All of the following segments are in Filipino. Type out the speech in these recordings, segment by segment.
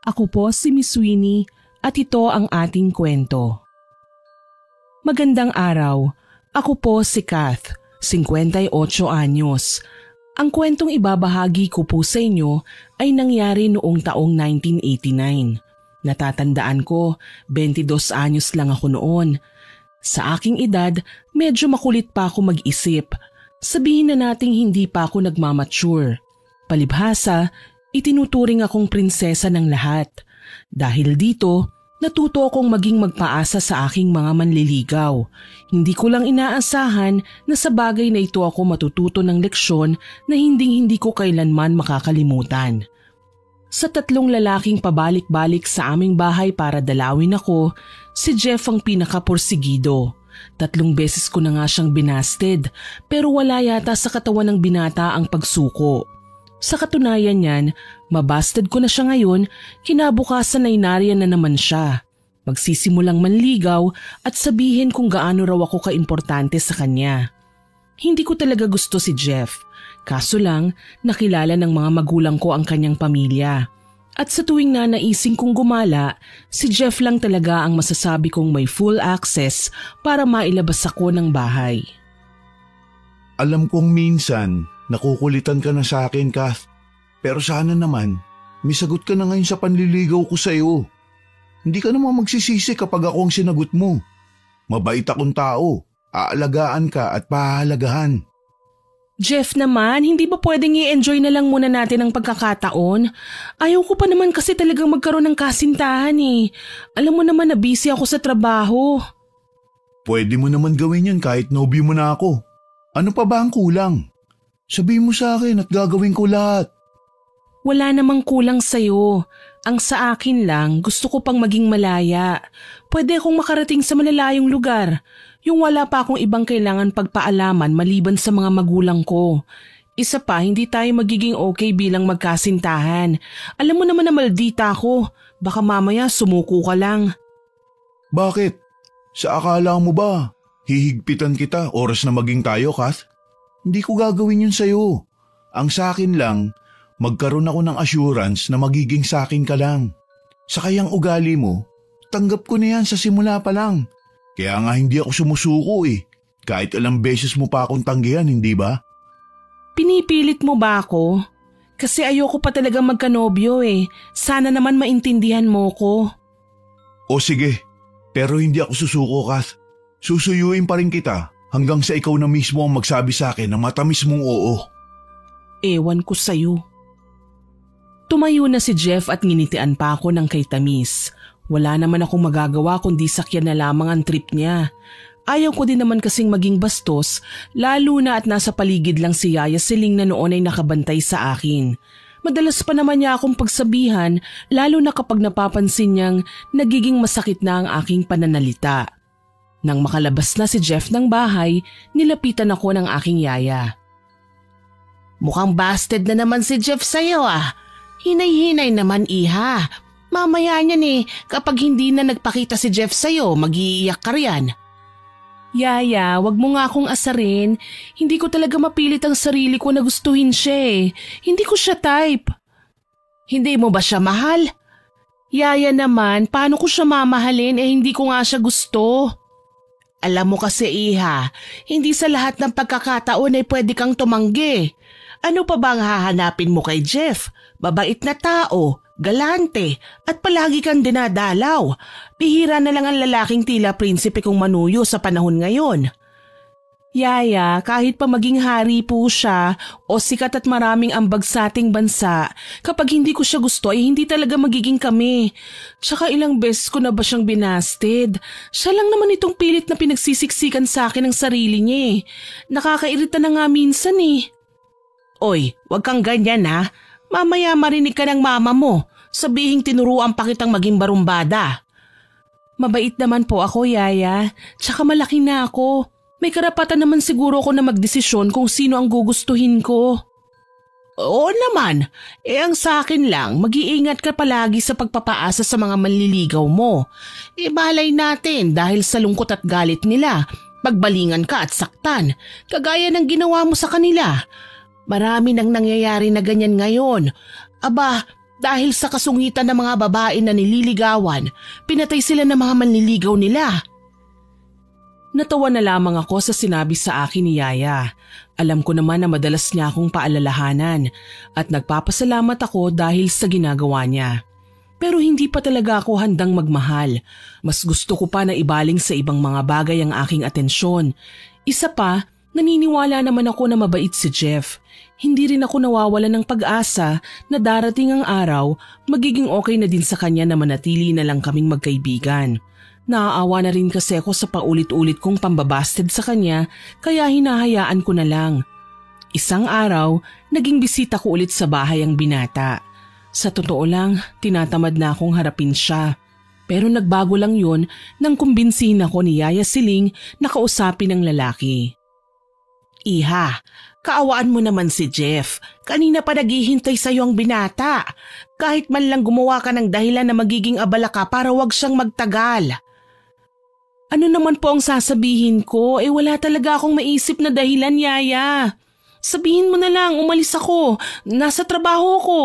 Ako po si Miss Winnie at ito ang ating kwento. Magandang araw. Ako po si Kath, 58 anyos. Ang kwentong ibabahagi ko po sa inyo ay nangyari noong taong 1989. Natatandaan ko, 22 anyos lang ako noon. Sa aking edad, medyo makulit pa ako mag-isip. Sabihin na nating hindi pa ako nagmamature. Palibhasa, itinuturing akong prinsesa ng lahat. Dahil dito, natuto akong maging magpaasa sa aking mga manliligaw. Hindi ko lang inaasahan na sa bagay na ito ako matututo ng leksyon na hindi ko kailanman makakalimutan. Sa 3 lalaking pabalik-balik sa aming bahay para dalawin ako, si Jeff ang pinakapursigido. 3 beses ko na nga siyang binasted pero wala yata sa katawan ng binata ang pagsuko. Sa katunayan niyan, mabasted ko na siya ngayon, kinabukasan ay nariyan na naman siya. Magsisimulang manligaw at sabihin kung gaano raw ako kaimportante sa kanya. Hindi ko talaga gusto si Jeff. Kaso lang, nakilala ng mga magulang ko ang kanyang pamilya. At sa tuwing nanaising kong gumala, si Jeff lang talaga ang masasabi kong may full access para mailabas ako ng bahay. Alam kong minsan, nakukulitan ka na sa akin, Kath. Pero sana naman, may sagot ka na ngayon sa panliligaw ko sa'yo. Hindi ka naman magsisisi kapag ako ang sinagot mo. Mabait akong tao, aalagaan ka at pahalagahan. Jeff naman, hindi ba pwedeng i-enjoy na lang muna natin ang pagkakataon? Ayaw ko pa naman kasi talagang magkaroon ng kasintahan eh. Alam mo naman na busy ako sa trabaho. Pwede mo naman gawin yan kahit nobyo mo na ako. Ano pa ba ang kulang? Sabihin mo sa akin at gagawin ko lahat. Wala namang kulang sa'yo. Ang sa akin lang, gusto ko pang maging malaya. Pwede akong makarating sa malalayong lugar. Yung wala pa akong ibang kailangan pagpaalaman maliban sa mga magulang ko. Isa pa, hindi tayo magiging okay bilang magkasintahan. Alam mo naman na maldita ako. Baka mamaya sumuko ka lang. Bakit? Sa akala mo ba, hihigpitan kita oras na maging tayo, Kath? Hindi ko gagawin yun sa'yo. Ang sa'kin lang, magkaroon ako ng assurance na magiging sa'kin ka lang. Sa kayang ugali mo, tanggap ko na yan sa simula pa lang. Kaya nga hindi ako sumusuko eh. Kahit ilang beses mo pa akong tanggihan, hindi ba? Pinipilit mo ba ako? Kasi ayoko pa talaga magkanobyo eh. Sana naman maintindihan mo ko. O sige, pero hindi ako susuko, Kath. Susuyuin pa rin kita hanggang sa ikaw na mismo ang magsabi sa akin na matamis mong oo. Ewan ko sa'yo. Tumayo na si Jeff at nginitian pa ako ng kay tamis. Wala naman akong magagawa kundi sakyan na lamang ang trip niya. Ayaw ko din naman kasing maging bastos, lalo na at nasa paligid lang si Yaya Siling na noon ay nakabantay sa akin. Madalas pa naman niya akong pagsabihan, lalo na kapag napapansin niyang nagiging masakit na ang aking pananalita. Nang makalabas na si Jeff ng bahay, nilapitan ako ng aking yaya. Mukhang busted na naman si Jeff sa'yo ah. Hinay-hinay naman iha. Mamaya niyan eh, kapag hindi na nagpakita si Jeff sa'yo, mag-iiyak ka riyan. Yaya, wag mo nga akong asarin. Hindi ko talaga mapilit ang sarili ko na gustuhin siya eh. Hindi ko siya type. Hindi mo ba siya mahal? Yaya naman, paano ko siya mamahalin eh hindi ko nga siya gusto? Alam mo kasi iha, hindi sa lahat ng pagkakataon ay pwede kang tumanggi. Ano pa ba ang hahanapin mo kay Jeff? Babait na tao, galante, at palagi kang dinadalaw. Bihira na lang ang lalaking tila prinsipe kong manuyo sa panahon ngayon. Yaya, kahit pa maging hari po siya o sikat at maraming ambag sa ating bansa, kapag hindi ko siya gusto ay hindi talaga magiging kami. Tsaka ilang beses ko na ba siyang binasted? Siya lang naman itong pilit na pinagsisiksikan sa akin ng sarili niya eh. Nakakairita na nga minsan eh. Oy, wag kang ganyan ha. Mamaya marinig ka ng mama mo. Sabihing tinuruan pa kitang maging barumbada. Mabait naman po ako, Yaya. Tsaka malaki na ako. May karapatan naman siguro ako na magdesisyon kung sino ang gugustuhin ko. Oo naman. Ang sa akin lang, mag-iingat ka palagi sa pagpapaasa sa mga manliligaw mo. Balay natin dahil sa lungkot at galit nila, pagbalingan ka at saktan, kagaya ng ginawa mo sa kanila. Marami nang nangyayari na ganyan ngayon. Aba, Dahil sa kasungitan ng mga babae na nililigawan, pinatay sila ng mga manliligaw nila. Natawa na lamang ako sa sinabi sa akin ni Yaya. Alam ko naman na madalas niya akong paalalahanan at nagpapasalamat ako dahil sa ginagawa niya. Pero hindi pa talaga ako handang magmahal. Mas gusto ko pa na ibaling sa ibang mga bagay ang aking atensyon. Isa pa, naniniwala naman ako na mabait si Jeff. Hindi rin ako nawawala ng pag-asa na darating ang araw, magiging okay na din sa kanya na manatili na lang kaming magkaibigan. Naaawa na rin kasi ako sa paulit-ulit kong pambabasted sa kanya kaya hinahayaan ko na lang. Isang araw, naging bisita ko ulit sa bahay ang binata. Sa totoo lang, tinatamad na akong harapin siya. Pero nagbago lang yun nang kumbinsihin ako ni Yaya Siling na kausapin ng lalaki. Iha, kaawaan mo naman si Jeff. Kanina pa naghihintay sa'yo ang binata. Kahit man lang gumawa ka ng dahilan na magiging abala ka para wag siyang magtagal. Ano naman po ang sasabihin ko? Wala talaga akong maisip na dahilan, Yaya. Sabihin mo na lang, umalis ako. Nasa trabaho ko.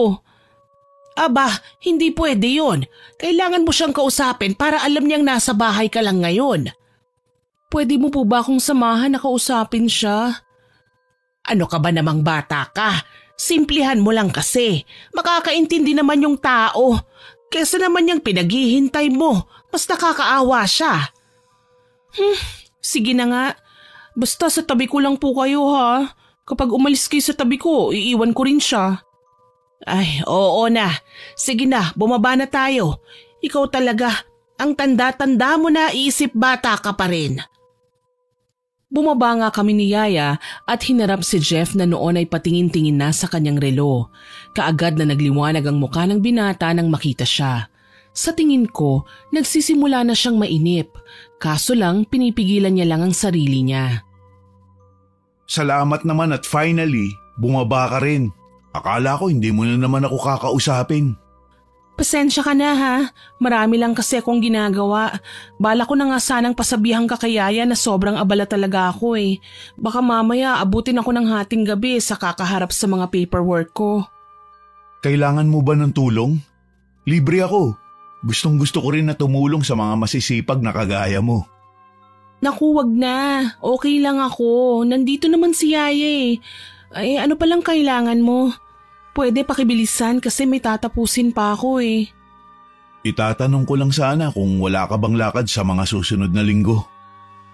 Aba, hindi pwede yon. Kailangan mo siyang kausapin para alam niyang nasa bahay ka lang ngayon. Pwede mo po ba akong samahan na kausapin siya? Ano ka ba namang bata ka? Simplihan mo lang kasi. Makakaintindi naman yung tao. Kesa naman yung pinaghihintay mo, mas nakakaawa siya. Sige na nga. Basta sa tabi ko lang po kayo ha. Kapag umalis kayo sa tabi ko, iiwan ko rin siya. Ay, oo na. Sige na, bumaba na tayo. Ikaw talaga, ang tanda-tanda mo na iisip bata ka pa rin. Bumaba nga kami ni Yaya at hinarap si Jeff na noon ay patingin-tingin na sa kanyang relo. Kaagad na nagliwanag ang mukha ng binata nang makita siya. Sa tingin ko, nagsisimula na siyang mainip. Kaso lang, pinipigilan niya lang ang sarili niya. Salamat naman at finally, bumaba ka rin. Akala ko hindi mo na naman ako kakausapin. Pasensya ka na ha, marami lang kasi akong ginagawa. Bala ko na nga sanang pasabihan ka kay Yaya na sobrang abala talaga ako eh. Baka mamaya abutin ako ng hating gabi sa kakaharap sa mga paperwork ko. Kailangan mo ba ng tulong? Libre ako. Gustong gusto ko rin na tumulong sa mga masisipag na kagaya mo. Naku, wag na. Okay lang ako. Nandito naman si Yaya eh. Ay, ano palang kailangan mo? Pwede pakibilisan kasi may tatapusin pa ako eh. Itatanong ko lang sana kung wala ka bang lakad sa mga susunod na linggo.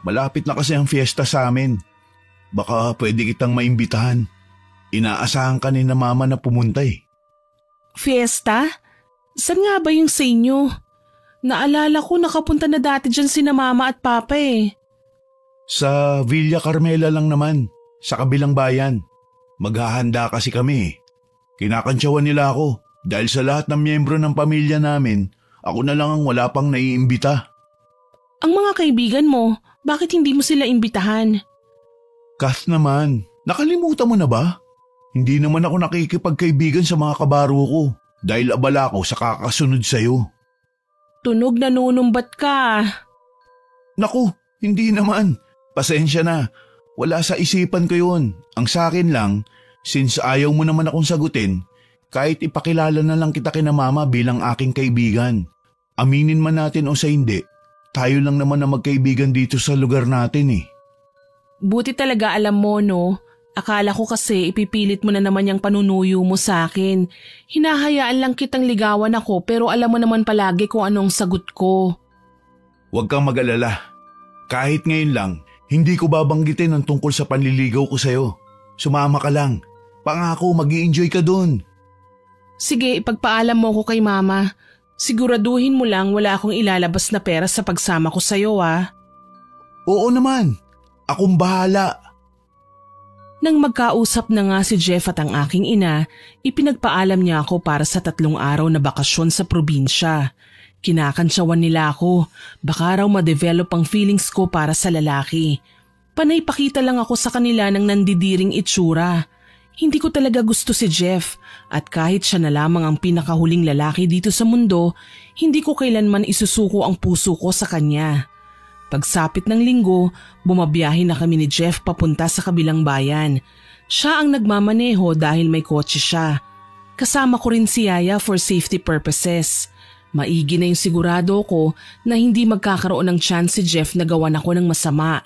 Malapit na kasi ang fiesta sa amin. Baka pwede kitang maimbitahan. Inaasahan ka ni na mama na pumunta eh. Fiesta? Saan nga ba yung sa inyo? Naalala ko nakapunta na dati dyan sina mama at papa eh. Sa Villa Carmela lang naman, sa kabilang bayan. Maghahanda kasi kami eh. Kinakantsawan nila ako dahil sa lahat ng miyembro ng pamilya namin, ako na lang ang wala pang naiimbita. Ang mga kaibigan mo, bakit hindi mo sila imbitahan? Kath naman, nakalimutan mo na ba? Hindi naman ako nakikipagkaibigan sa mga kabaro ko dahil abala ako sa kakasunod sa'yo. Tunog na nunumbat ka. Naku, hindi naman. Pasensya na. Wala sa isipan ko yun. Ang sa akin lang, since ayaw mo naman akong sagutin, kahit ipakilala na lang kita kina mama bilang aking kaibigan. Aminin man natin o sa hindi, tayo lang naman na magkaibigan dito sa lugar natin eh. Buti talaga alam mo no, akala ko kasi ipipilit mo na naman yung panunuyo mo sa akin. Hinahayaan lang kitang ligawan ako pero alam mo naman palagi kung anong sagot ko. Huwag kang mag-alala. Kahit ngayon lang, hindi ko babanggitin ang tungkol sa panliligaw ko sa'yo. Sumama ka lang. Pangako, mag-i-enjoy ka dun. Sige, ipagpaalam mo ko kay mama. Siguraduhin mo lang wala akong ilalabas na pera sa pagsama ko sa'yo ah. Oo naman. Akong bahala. Nang magkausap na nga si Jeff at ang aking ina, ipinagpaalam niya ako para sa 3 araw na bakasyon sa probinsya. Kinakantsawan nila ako, baka raw ma-develop ang feelings ko para sa lalaki. Panay pakita lang ako sa kanila ng nandidiring itsura. Hindi ko talaga gusto si Jeff at kahit siya na lamang ang pinakahuling lalaki dito sa mundo, hindi ko kailanman isusuko ang puso ko sa kanya. Pagsapit ng linggo, bumabiyahe na kami ni Jeff papunta sa kabilang bayan. Siya ang nagmamaneho dahil may kotse siya. Kasama ko rin si Yaya for safety purposes. Maigi na yung sigurado ko na hindi magkakaroon ng chance si Jeff na gawan ako ng masama.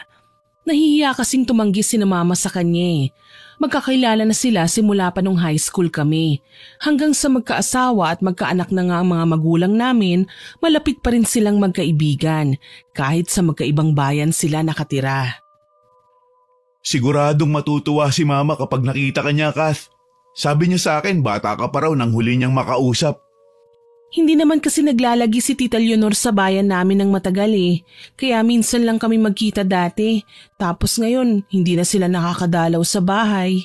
Nahihiya kasing tumanggi si na mama sa kanya. Magkakilala na sila simula pa nung high school kami. Hanggang sa magkaasawa at magkaanak na nga ang mga magulang namin, malapit pa rin silang magkaibigan kahit sa magkaibang bayan sila nakatira. Siguradong matutuwa si mama kapag nakita ka niya, Kath. Sabi niya sa akin, bata ka pa raw nang huli niyang makausap. Hindi naman kasi naglalagi si Tita Leonor sa bayan namin ng matagal Kaya minsan lang kami magkita dati. Tapos ngayon, hindi na sila nakakadalaw sa bahay.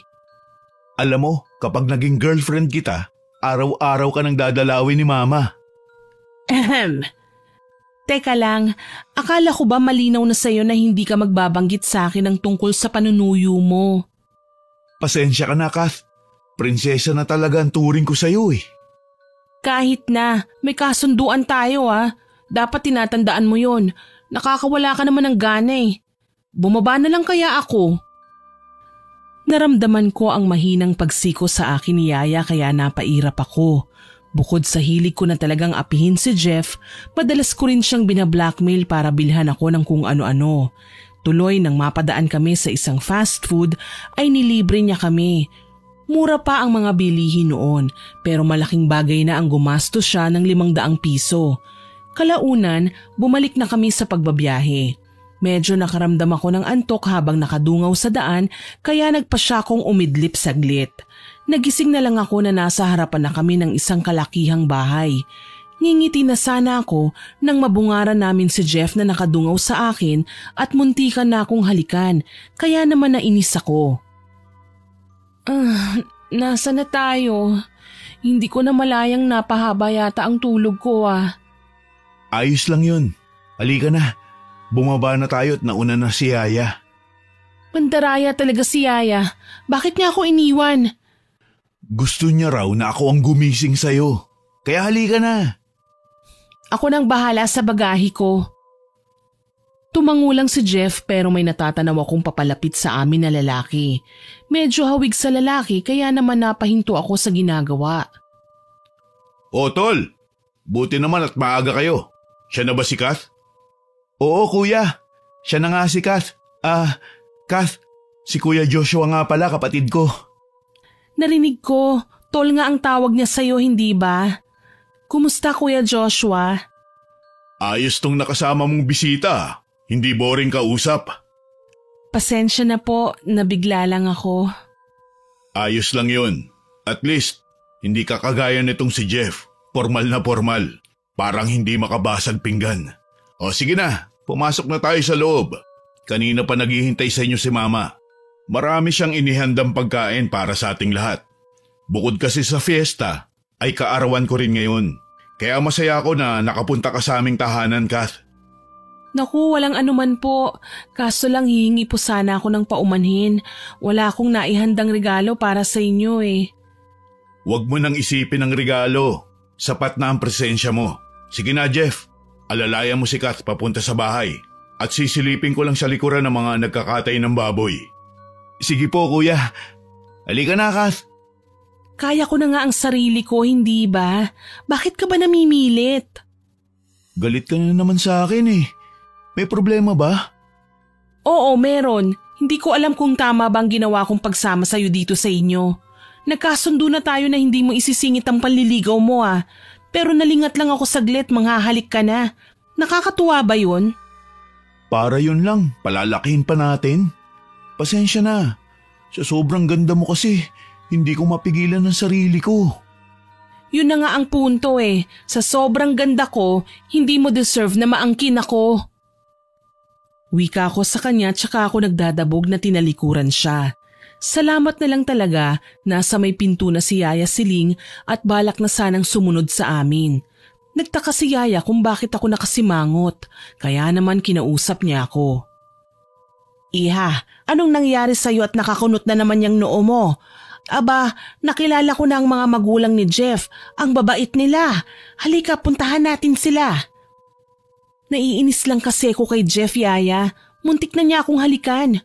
Alam mo, kapag naging girlfriend kita, araw-araw ka nang dadalawin ni mama. Teka lang, akala ko ba malinaw na sa'yo na hindi ka magbabanggit sa akin ng tungkol sa panunuyo mo? Pasensya ka na, Kath. Prinsesa na talaga ang turing ko sa'yo Kahit na, may kasunduan tayo Dapat tinatandaan mo yon. Nakakawala ka naman ng gana Bumaba na lang kaya ako? Naramdaman ko ang mahinang pagsiko sa akin ni Yaya kaya napairap ako. Bukod sa hilig ko na talagang apihin si Jeff, madalas ko rin siyang binablackmail para bilhan ako ng kung ano-ano. Tuloy nang mapadaan kami sa isang fast food ay nilibre niya kami. Mura pa ang mga bilihin noon pero malaking bagay na ang gumastos siya ng 500 piso. Kalaunan, bumalik na kami sa pagbabiyahe. Medyo nakaramdam ako ng antok habang nakadungaw sa daan kaya nagpasya kong umidlip saglit. Nagising na lang ako na nasa harapan na kami ng isang kalakihang bahay. Ngingiti na sana ako nang mabungaran namin si Jeff na nakadungaw sa akin at muntikan na akong halikan kaya naman nainis ako. Nasa na tayo? Hindi ko na malayang napahaba yata ang tulog ko Ayos lang yun. Halika na. Bumaba na tayo at nauna na si Yaya. Pandaraya talaga si Yaya. Bakit niya ako iniwan? Gusto niya raw na ako ang gumising sa'yo. Kaya halika na. Ako nang bahala sa bagahe ko. Tumangulang si Jeff pero may natatanaw akong papalapit sa amin na lalaki. Medyo hawig sa lalaki kaya naman napahinto ako sa ginagawa. O tol, buti naman at maaga kayo. Siya na ba si Kath? Oo kuya, siya na nga si Kath. Kath, si Kuya Joshua nga pala kapatid ko. Narinig ko, tol nga ang tawag niya sa'yo hindi ba? Kumusta Kuya Joshua? Ayos tong nakasama mong bisita. Hindi boring kausap. Pasensya na po, nabigla lang ako. Ayos lang yun. At least, hindi ka kagaya nitong si Jeff. Formal na formal. Parang hindi makabasag pinggan. O sige na, pumasok na tayo sa loob. Kanina pa naghihintay sa inyo si Mama. Marami siyang inihandang pagkain para sa ating lahat. Bukod kasi sa fiesta, ay kaarawan ko rin ngayon. Kaya masaya ako na nakapunta ka sa aming tahanan, Kath. Naku, walang anuman po. Kaso lang hihingi po sana ako ng paumanhin. Wala akong naihandang regalo para sa inyo Huwag mo nang isipin ang regalo. Sapat na ang presensya mo. Sige na Jeff, alalayan mo si Kath papunta sa bahay. At sisilipin ko lang sa likuran ng mga nagkakatay ng baboy. Sige po kuya. Halika na Kath. Kaya ko na nga ang sarili ko, hindi ba? Bakit ka ba namimilit? Galit ka na naman sa akin May problema ba? Oo, meron. Hindi ko alam kung tama bang ginawa kong pagsama sa'yo dito sa inyo. Nagkasundo na tayo na hindi mo isisingit ang panliligaw mo Pero nalingat lang ako saglit, manghahalik ka na. Nakakatuwa ba yun? Para yun lang, palalakihin pa natin. Pasensya na. Sa sobrang ganda mo kasi, hindi ko mapigilan ang sarili ko. Yun na nga ang punto Sa sobrang ganda ko, hindi mo deserve na maangkin ako. Wika ko sa kanya tsaka ako nagdadabog na tinalikuran siya. Salamat na lang talaga nasa may pinto na si Yaya Siling at balak na sanang sumunod sa amin. Nagtaka si Yaya kung bakit ako nakasimangot, kaya naman kinausap niya ako. Iha, anong nangyari sa'yo at nakakunot na naman yung noo mo? Aba, nakilala ko na ang mga magulang ni Jeff, ang babait nila. Halika, puntahan natin sila. Naiinis lang kasi ako kay Jeff, Yaya. Muntik na niya akong halikan.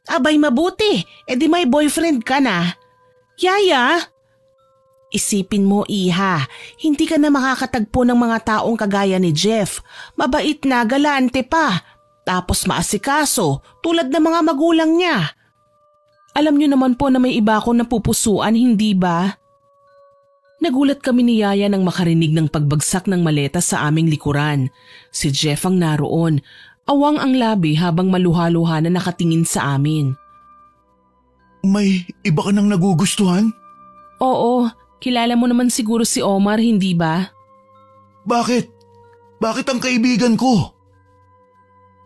Abay mabuti, edi may boyfriend ka na. Yaya? Isipin mo, Iha, hindi ka na makakatagpo ng mga taong kagaya ni Jeff. Mabait na, galante pa. Tapos maasikaso, tulad ng mga magulang niya. Alam niyo naman po na may iba akong napupusuan, hindi ba? Nagulat kami ni Yaya nang makarinig ng pagbagsak ng maleta sa aming likuran. Si Jeff ang naroon. Awang ang labi habang maluha-luha na nakatingin sa amin. May iba ka nang nagugustuhan? Oo, kilala mo naman siguro si Omar, hindi ba? Bakit? Bakit ang kaibigan ko?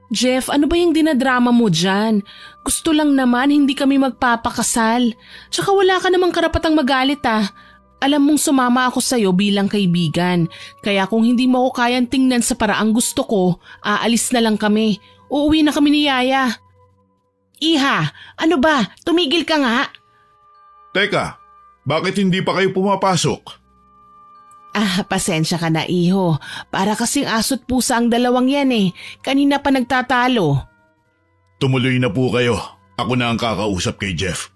Jeff, ano ba yung dinadrama mo dyan? Gusto lang naman hindi kami magpapakasal. Tsaka wala ka namang karapatang magalit ah. Alam mong sumama ako sa'yo bilang kaibigan. Kaya kung hindi mo ako kayang tingnan sa paraang gusto ko, aalis na lang kami. Uuwi na kami ni Yaya. Iha, ano ba? Tumigil ka nga. Teka, bakit hindi pa kayo pumapasok? Pasensya ka na, Iho. Para kasing aso't pusa ang dalawang yan eh. Kanina pa nagtatalo. Tumuloy na po kayo. Ako na ang kakausap kay Jeff.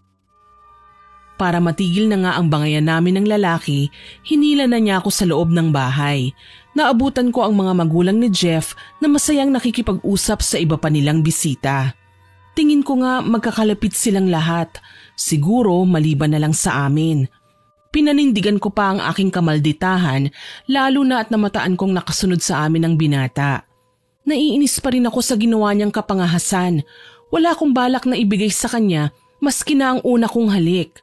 Para matigil na nga ang bangayan namin ng lalaki, hinila na niya ako sa loob ng bahay. Naabutan ko ang mga magulang ni Jeff na masayang nakikipag-usap sa iba pa nilang bisita. Tingin ko nga magkakalapit silang lahat. Siguro maliban na lang sa amin. Pinanindigan ko pa ang aking kamalditahan, lalo na at namataan kong nakasunod sa amin ang binata. Naiinis pa rin ako sa ginawa niyang kapangahasan. Wala akong balak na ibigay sa kanya maski na ang una kong halik.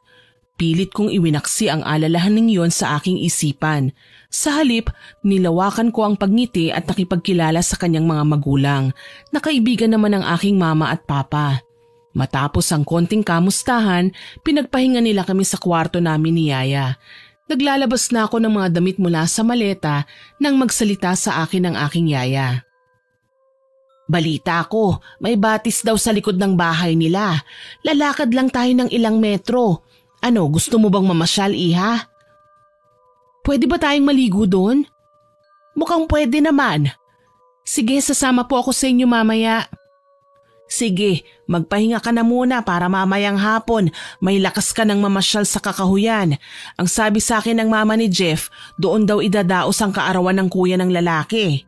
Pilit kong iwinaksi ang alalahaning yon sa aking isipan. Sa halip, nilawakan ko ang pagngiti at nakipagkilala sa kanyang mga magulang, na kaibigan naman ng aking mama at papa. Matapos ang konting kamustahan, pinagpahinga nila kami sa kwarto namin ni Yaya. Naglalabas na ako ng mga damit mula sa maleta nang magsalita sa akin ang aking Yaya. Balita ko, may batis daw sa likod ng bahay nila. Lalakad lang tayo ng ilang metro. Ano, gusto mo bang mamasyal, Iha? Pwede ba tayong maligo doon? Mukhang pwede naman. Sige, sasama po ako sa inyo mamaya. Sige, magpahinga ka na muna para mamayang hapon may lakas ka ng mamasyal sa kakahuyan. Ang sabi sa akin ng mama ni Jeff, doon daw idadaos ang kaarawan ng kuya ng lalaki.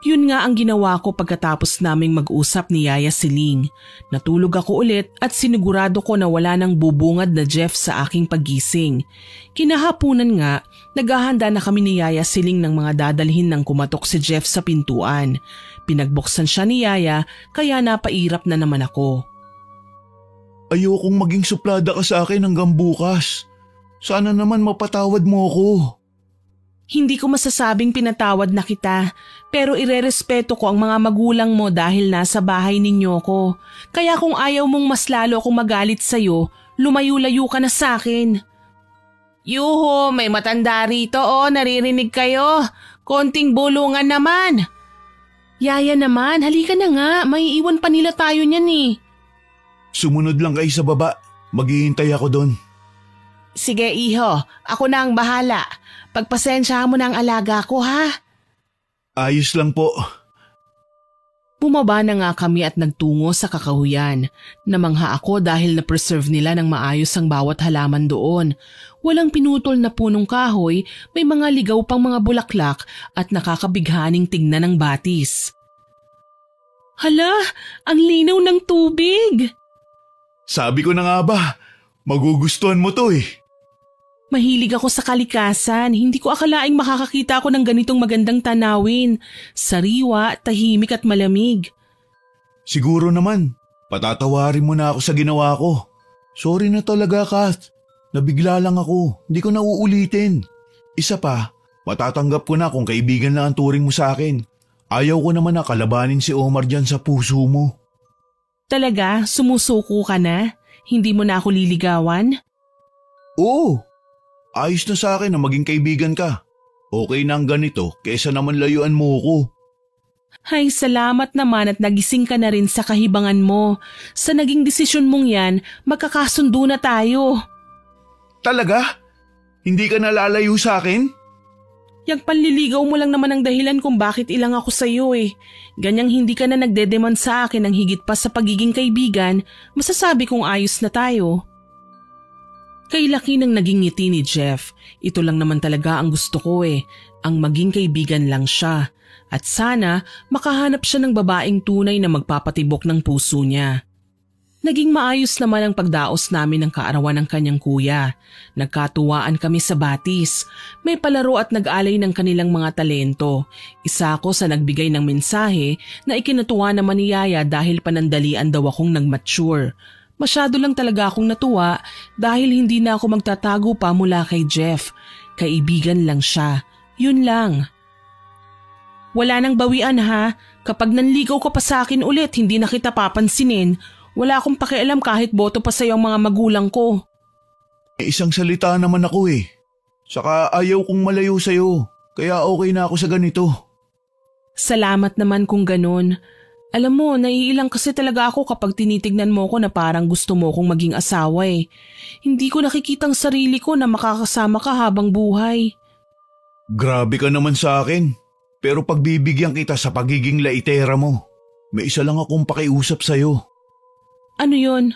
Yun nga ang ginawa ko pagkatapos naming mag-usap ni Yaya Siling. Natulog ako ulit at sinigurado ko na wala nang bubungad na Jeff sa aking paggising. Kinahapunan nga, naghahanda na kami ni Yaya Siling ng mga dadalhin nang kumatok si Jeff sa pintuan. Pinagbuksan siya ni Yaya kaya napairap na naman ako. Ayokong maging suplada ka sa akin hanggang bukas. Sana naman mapatawad mo ako. Hindi ko masasabing pinatawad na kita, pero irerespeto ko ang mga magulang mo dahil nasa bahay ninyo ko. Kaya kung ayaw mong mas lalo akong magalit sa'yo, lumayo-layo ka na sa akin. Yuho, may matanda rito naririnig kayo. Konting bulungan naman. Yaya naman, halika na nga, maiiwan pa nila tayo niyan eh. Sumunod lang kayo sa baba, maghihintay ako doon. Sige, Iho, ako na ang bahala. Pagpasensyahan mo na ang alaga ko, ha? Ayos lang po. Bumaba na nga kami at nagtungo sa kakahuyan. Namangha ako dahil na-preserve nila ng maayos ang bawat halaman doon. Walang pinutol na punong kahoy, may mga ligaw pang mga bulaklak at nakakabighaning tingnan ng batis. Hala, ang linaw ng tubig! Sabi ko na nga ba, magugustuhan mo to eh. Mahilig ako sa kalikasan, hindi ko akalaing makakakita ako ng ganitong magandang tanawin. Sariwa, tahimik at malamig. Siguro naman, patatawarin mo na ako sa ginawa ko. Sorry na talaga, Kath. Nabigla lang ako, hindi ko na uulitin. Isa pa, matatanggap ko na kung kaibigan lang ang turing mo sa akin. Ayaw ko naman na kalabanin si Omar dyan sa puso mo. Talaga? Sumusuko ka na? Hindi mo na ako liligawan? Oo. Ayos na sa akin na maging kaibigan ka. Okay na ang ganito kaysa naman layuan mo ko. Ay, salamat naman at nagising ka na rin sa kahibangan mo. Sa naging desisyon mong yan, magkakasundo na tayo. Talaga? Hindi ka nalalayo sa akin? Yang panliligaw mo lang naman ang dahilan kung bakit ilang ako sa iyo eh. Ganyang hindi ka na nagdedemand sa akin ng higit pa sa pagiging kaibigan, masasabi kong ayos na tayo. Kay laki ng naging ngiti ni Jeff. Ito lang naman talaga ang gusto ko ang maging kaibigan lang siya. At sana makahanap siya ng babaeng tunay na magpapatibok ng puso niya. Naging maayos naman ang pagdaos namin ng kaarawan ng kanyang kuya. Nagkatuwaan kami sa batis. May palaro at nag-alay ng kanilang mga talento. Isa ako sa nagbigay ng mensahe na ikinatuwa naman ni Yaya dahil panandalian daw akong nag-mature. Masyado lang talaga akong natuwa dahil hindi na ako magtatago pa mula kay Jeff. Kaibigan lang siya. Yun lang. Wala nang bawian ha. Kapag nanligaw ka pa sa akin ulit, hindi na kita papansinin. Wala akong pakialam kahit boto pa sa'yo ang mga magulang ko. Isang salita naman ako Saka ayaw kong malayo sa'yo. Kaya okay na ako sa ganito. Salamat naman kung ganun. Alam mo, naiilang kasi talaga ako kapag tinitignan mo ko na parang gusto mo kong maging asawa Hindi ko nakikitang sarili ko na makakasama ka habang buhay. Grabe ka naman sa akin. Pero pagbibigyan kita sa pagiging laitera mo, may isa lang akong pakiusap sa'yo. Ano yun?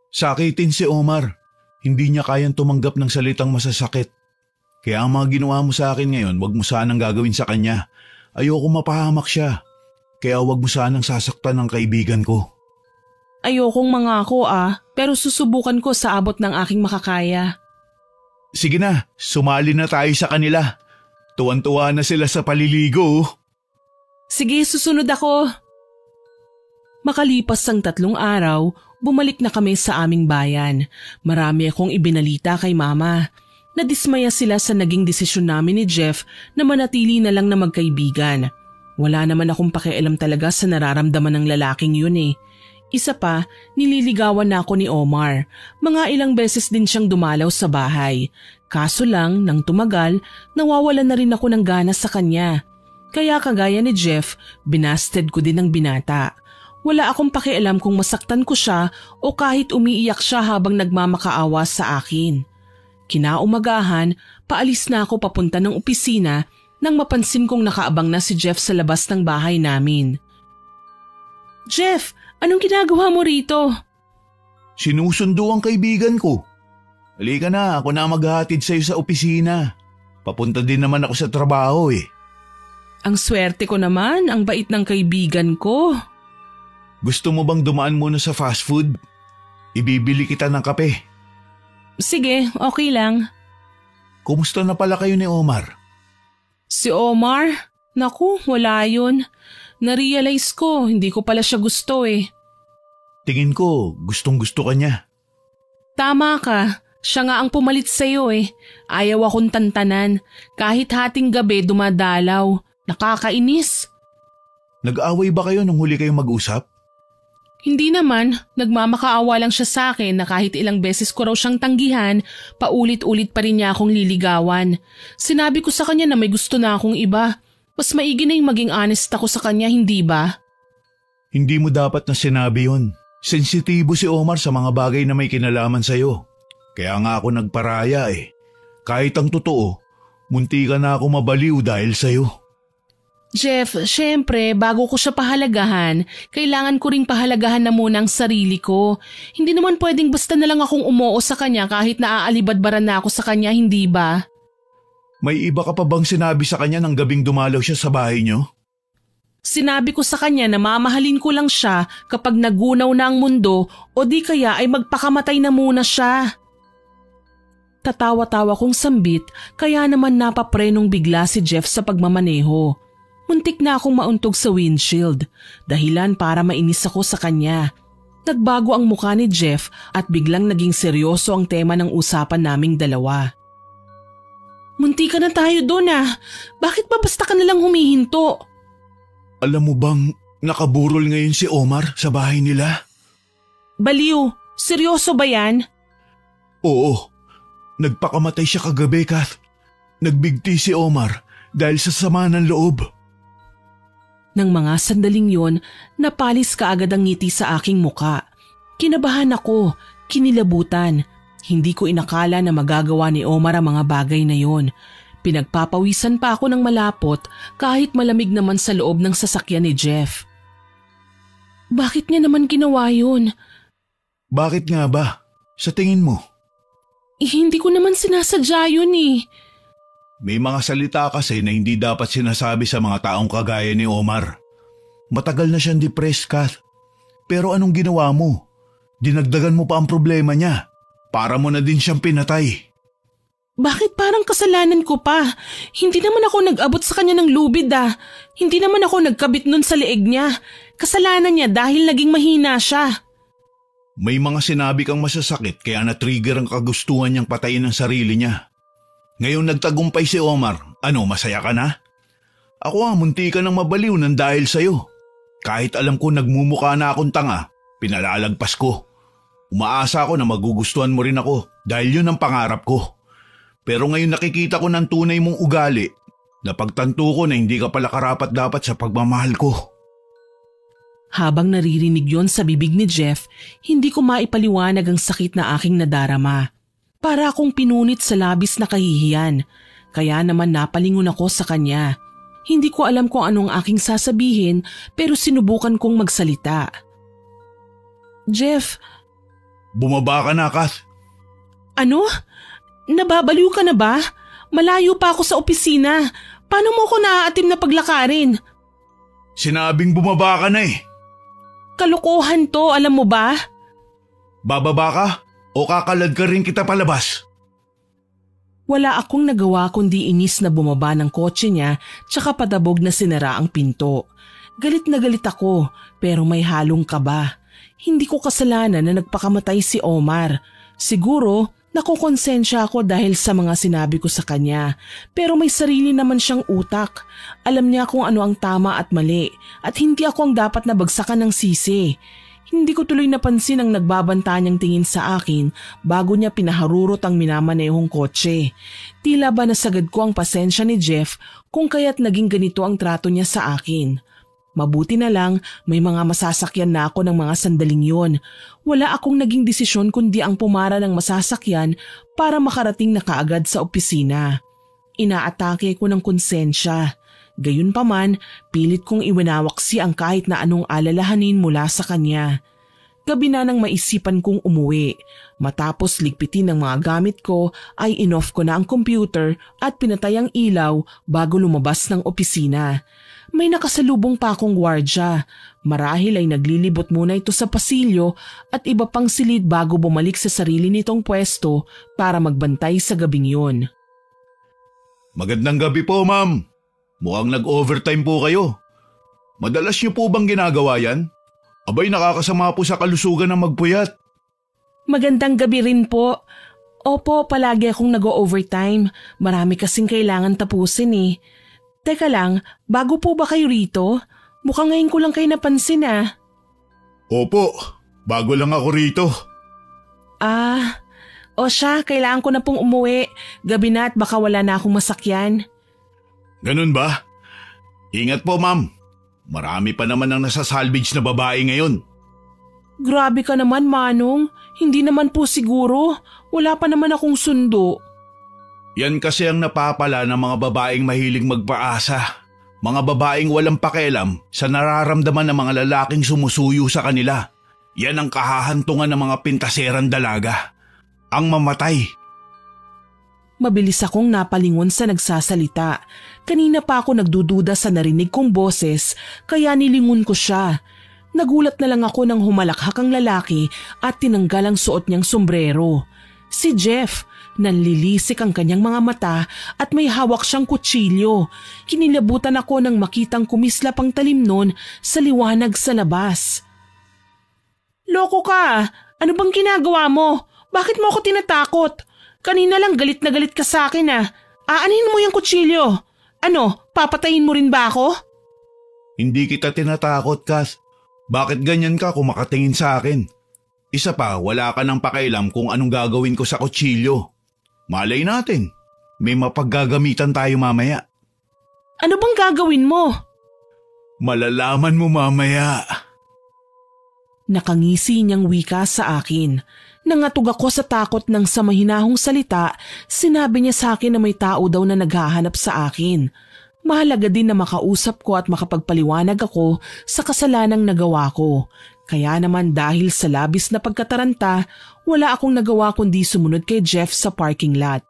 Sakitin si Omar. Hindi niya kayang tumanggap ng salitang masasakit. Kaya ang mga ginawa mo sa akin ngayon, wag mo sanang gagawin sa kanya. Ayoko mapahamak siya. Kaya wag mo sanang sasaktan ng kaibigan ko. Ayokong mangako pero susubukan ko sa abot ng aking makakaya. Sige na, sumali na tayo sa kanila. Tuwan-tuwa na sila sa paliligo. Sige, susunod ako. Makalipas ang 3 araw, bumalik na kami sa aming bayan. Marami akong ibinalita kay Mama. Nadismaya sila sa naging desisyon namin ni Jeff na manatili na lang na magkaibigan. Wala naman akong pakialam talaga sa nararamdaman ng lalaking yun Isa pa, nililigawan na ako ni Omar. Mga ilang beses din siyang dumalaw sa bahay. Kaso lang, nang tumagal, nawawalan na rin ako ng gana sa kanya. Kaya kagaya ni Jeff, binasted ko din ang binata. Wala akong pakialam kung masaktan ko siya o kahit umiiyak siya habang nagmamakaawa sa akin. Kinaumagahan, paalis na ako papunta ng opisina nang mapansin kong nakaabang na si Jeff sa labas ng bahay namin. Jeff, anong ginagawa mo rito? Sinusundo ang kaibigan ko. Halika na, ako na maghahatid sa'yo sa opisina. Papunta din naman ako sa trabaho Ang swerte ko naman, ang bait ng kaibigan ko. Gusto mo bang dumaan muna sa fast food? Ibibili kita ng kape. Sige, okay lang. Kumusta na pala kayo ni Omar? Si Omar? Naku, wala yun. Narealize ko, hindi ko pala siya gusto Tingin ko, gustong-gusto ka niya. Tama ka. Siya nga ang pumalit sa'yo Ayaw akong tantanan. Kahit hating gabi dumadalaw. Nakakainis. Nag-away ba kayo nung huli kayong mag-usap? Hindi naman. Nagmamakaawa lang siya sa akin na kahit ilang beses ko raw siyang tanggihan, paulit-ulit pa rin niya akong liligawan. Sinabi ko sa kanya na may gusto na akong iba. Mas maigi na yung maging honest ako sa kanya, hindi ba? Hindi mo dapat na sinabi yun. Sensitibo si Omar sa mga bagay na may kinalaman sa'yo. Kaya nga ako nagparaya Kahit ang totoo, munti ka na ako mabaliw dahil sa'yo. Jeff, syempre, bago ko siya pahalagahan, kailangan ko ring pahalagahan na muna ang sarili ko. Hindi naman pwedeng basta na lang akong umuo sa kanya kahit naaalibadbaran na ako sa kanya, hindi ba? May iba ka pa bang sinabi sa kanya nang gabing dumalaw siya sa bahay niyo? Sinabi ko sa kanya na mamahalin ko lang siya kapag nagunaw na ang mundo o di kaya ay magpakamatay na muna siya. Tatawa-tawa kong sambit kaya naman napaprenong bigla si Jeff sa pagmamaneho. Muntik na akong mauntog sa windshield, dahilan para mainis ako sa kanya. Nagbago ang mukha ni Jeff at biglang naging seryoso ang tema ng usapan naming dalawa. Munti ka na tayo doon Bakit ba basta ka nalang humihinto? Alam mo bang nakaburol ngayon si Omar sa bahay nila? Baliw, seryoso ba yan? Oo, nagpakamatay siya kagabi, Kath. Nagbigti si Omar dahil sa sama ng loob. Nang mga sandaling yon, napalis kaagad ang ngiti sa aking muka. Kinabahan ako, kinilabutan. Hindi ko inakala na magagawa ni Omar ang mga bagay na yon. Pinagpapawisan pa ako ng malapot kahit malamig naman sa loob ng sasakyan ni Jeff. Bakit niya naman ginawa yun? Bakit nga ba? Sa tingin mo? Hindi ko naman sinasadya yun eh. May mga salita kasi na hindi dapat sinasabi sa mga taong kagaya ni Omar. Matagal na siyang depressed, Kath. Pero anong ginawa mo? Dinagdagan mo pa ang problema niya. Para mo na din siyang pinatay. Bakit parang kasalanan ko pa? Hindi naman ako nag-abot sa kanya ng lubid ah. Hindi naman ako nagkabit nun sa leeg niya. Kasalanan niya dahil naging mahina siya. May mga sinabi kang masasakit kaya na-trigger ang kagustuhan niyang patayin ang sarili niya. Ngayon nagtagumpay si Omar, masaya ka na? Ako munti ka nang mabaliw ng dahil sa'yo. Kahit alam ko nagmumukha na akong tanga, pinalalagpas ko. Umaasa ako na magugustuhan mo rin ako dahil yun ang pangarap ko. Pero ngayon nakikita ko ng tunay mong ugali. Napagtanto ko na hindi ka pala karapat-dapat sa pagmamahal ko. Habang naririnig yon sa bibig ni Jeff, hindi ko maipaliwanag ang sakit na aking nadarama. Para akong pinunit sa labis na kahihiyan. Kaya naman napalingon ako sa kanya. Hindi ko alam kung anong aking sasabihin pero sinubukan kong magsalita. Jeff... Bumaba ka na, Kath. Ano? Nababaliw ka na ba? Malayo pa ako sa opisina. Paano mo ko naaatim na paglakarin? Sinabing bumaba ka na eh. Kalokohan to, alam mo ba? Bababa ka o kakalad ka rin kita palabas? Wala akong nagawa kundi inis na bumaba ng kotse niya tsaka padabog na sinara ang pinto. Galit na galit ako pero may halong kaba. Hindi ko kasalanan na nagpakamatay si Omar. Siguro nakukonsensya ako dahil sa mga sinabi ko sa kanya. Pero may sarili naman siyang utak. Alam niya kung ano ang tama at mali at hindi ako ang dapat na bagsakan ng sisi. Hindi ko tuloy napansin ang nagbabanta niyang tingin sa akin bago niya pinaharurot ang minamanehong kotse. Tila ba nasagad ko ang pasensya ni Jeff kung kaya't naging ganito ang trato niya sa akin. Mabuti na lang may mga masasakyan na ako ng mga sandaling yon. Wala akong naging desisyon kundi ang pumara ng masasakyan para makarating na kaagad sa opisina. Inaatake ko ng konsensya. Gayunpaman, pilit kong iwinawaksi ang kahit na anong alalahanin mula sa kanya. Gabi na nang maisipan kong umuwi. Matapos ligpitin ng mga gamit ko ay in-off ko na ang computer at pinatay ang ilaw bago lumabas ng opisina. May nakasalubong pa akong gwardya. Marahil ay naglilibot muna ito sa pasilyo at iba pang silid bago bumalik sa sarili nitong pwesto para magbantay sa gabing yun. Magandang gabi po, ma'am. Mukhang nag-overtime po kayo. Madalas niyo po bang ginagawa yan? Abay, nakakasama po sa kalusugan ng magpuyat. Magandang gabi rin po. Opo, palagi akong nag-overtime. Marami kasing kailangan tapusin eh. Teka lang, bago po ba kayo rito? Mukhang ngayon ko lang kayo napansin ah. Opo, bago lang ako rito. O siya, kailangan ko na pong umuwi. Gabi na at baka wala na akong masakyan. Ganun ba? Ingat po, ma'am. Marami pa naman ang nasa-salvage na babae ngayon. Grabe ka naman, Manong. Hindi naman po siguro. Wala pa naman akong sundo. Yan kasi ang napapala ng mga babaeng mahilig magpaasa. Mga babaeng walang pakialam sa nararamdaman ng mga lalaking sumusuyo sa kanila. Yan ang kahahantungan ng mga pintaserang dalaga. Ang mamatay. Mabilis akong napalingon sa nagsasalita. Kanina pa ako nagdududa sa narinig kong boses kaya nilingon ko siya. Nagulat na lang ako nang humalakhak ang lalaki at tinanggal ang suot niyang sombrero. Si Jeff, nanlilisik ang kanyang mga mata at may hawak siyang kutsilyo. Kinilabutan ako nang makitang kumislap ang talim nun sa liwanag sa labas. Loko ka! Ano bang ginagawa mo? Bakit mo ako tinatakot? Kanina lang galit na galit ka sa akin ah. Aanin mo yung kutsilyo. Ano, papatayin mo rin ba ako? Hindi kita tinatakot, Kath. Bakit ganyan ka kung makatingin sa akin? Isa pa, wala ka nang pakialam kung anong gagawin ko sa kutsilyo. Malay natin, may mapaggagamitan tayo mamaya. Ano bang gagawin mo? Malalaman mo mamaya. Nakangisi niyang wika sa akin. Nangatog ako sa takot ng sa mahinahong salita, sinabi niya sa akin na may tao daw na naghahanap sa akin. Mahalaga din na makausap ko at makapagpaliwanag ako sa kasalanang nagawa ko. Kaya naman dahil sa labis na pagkataranta, wala akong nagawa kundi sumunod kay Jeff sa parking lot.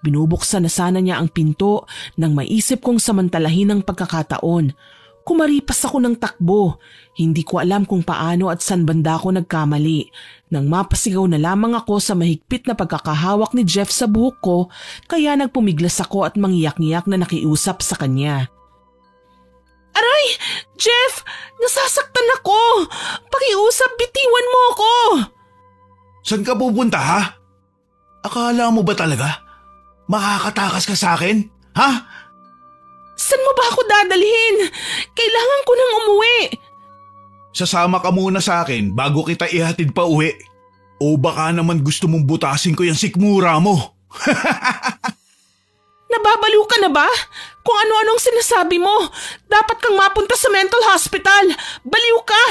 Binubuksan na sana niya ang pinto nang maisip kong samantalahin ang pagkakataon. Kumaripas ako ng takbo. Hindi ko alam kung paano at saan banda ako nagkamali. Nang mapasigaw na lamang ako sa mahigpit na pagkakahawak ni Jeff sa buhok ko, kaya nagpumiglas ako at mangiyak-ngiyak na nakiusap sa kanya. Aray! Jeff! Nasasaktan ako! Pakiusap, bitiwan mo ako! Saan ka pupunta ha? Akala mo ba talaga? Makakatakas ka sa akin? Ha? Saan mo ba ako dadalhin? Kailangan ko nang umuwi. Sasama ka muna sa akin bago kita ihatid pa uwi. O baka naman gusto mong butasin ko yung sikmura mo. Nababaliw ka na ba? Kung ano-anong sinasabi mo, dapat kang mapunta sa mental hospital. Baliw ka!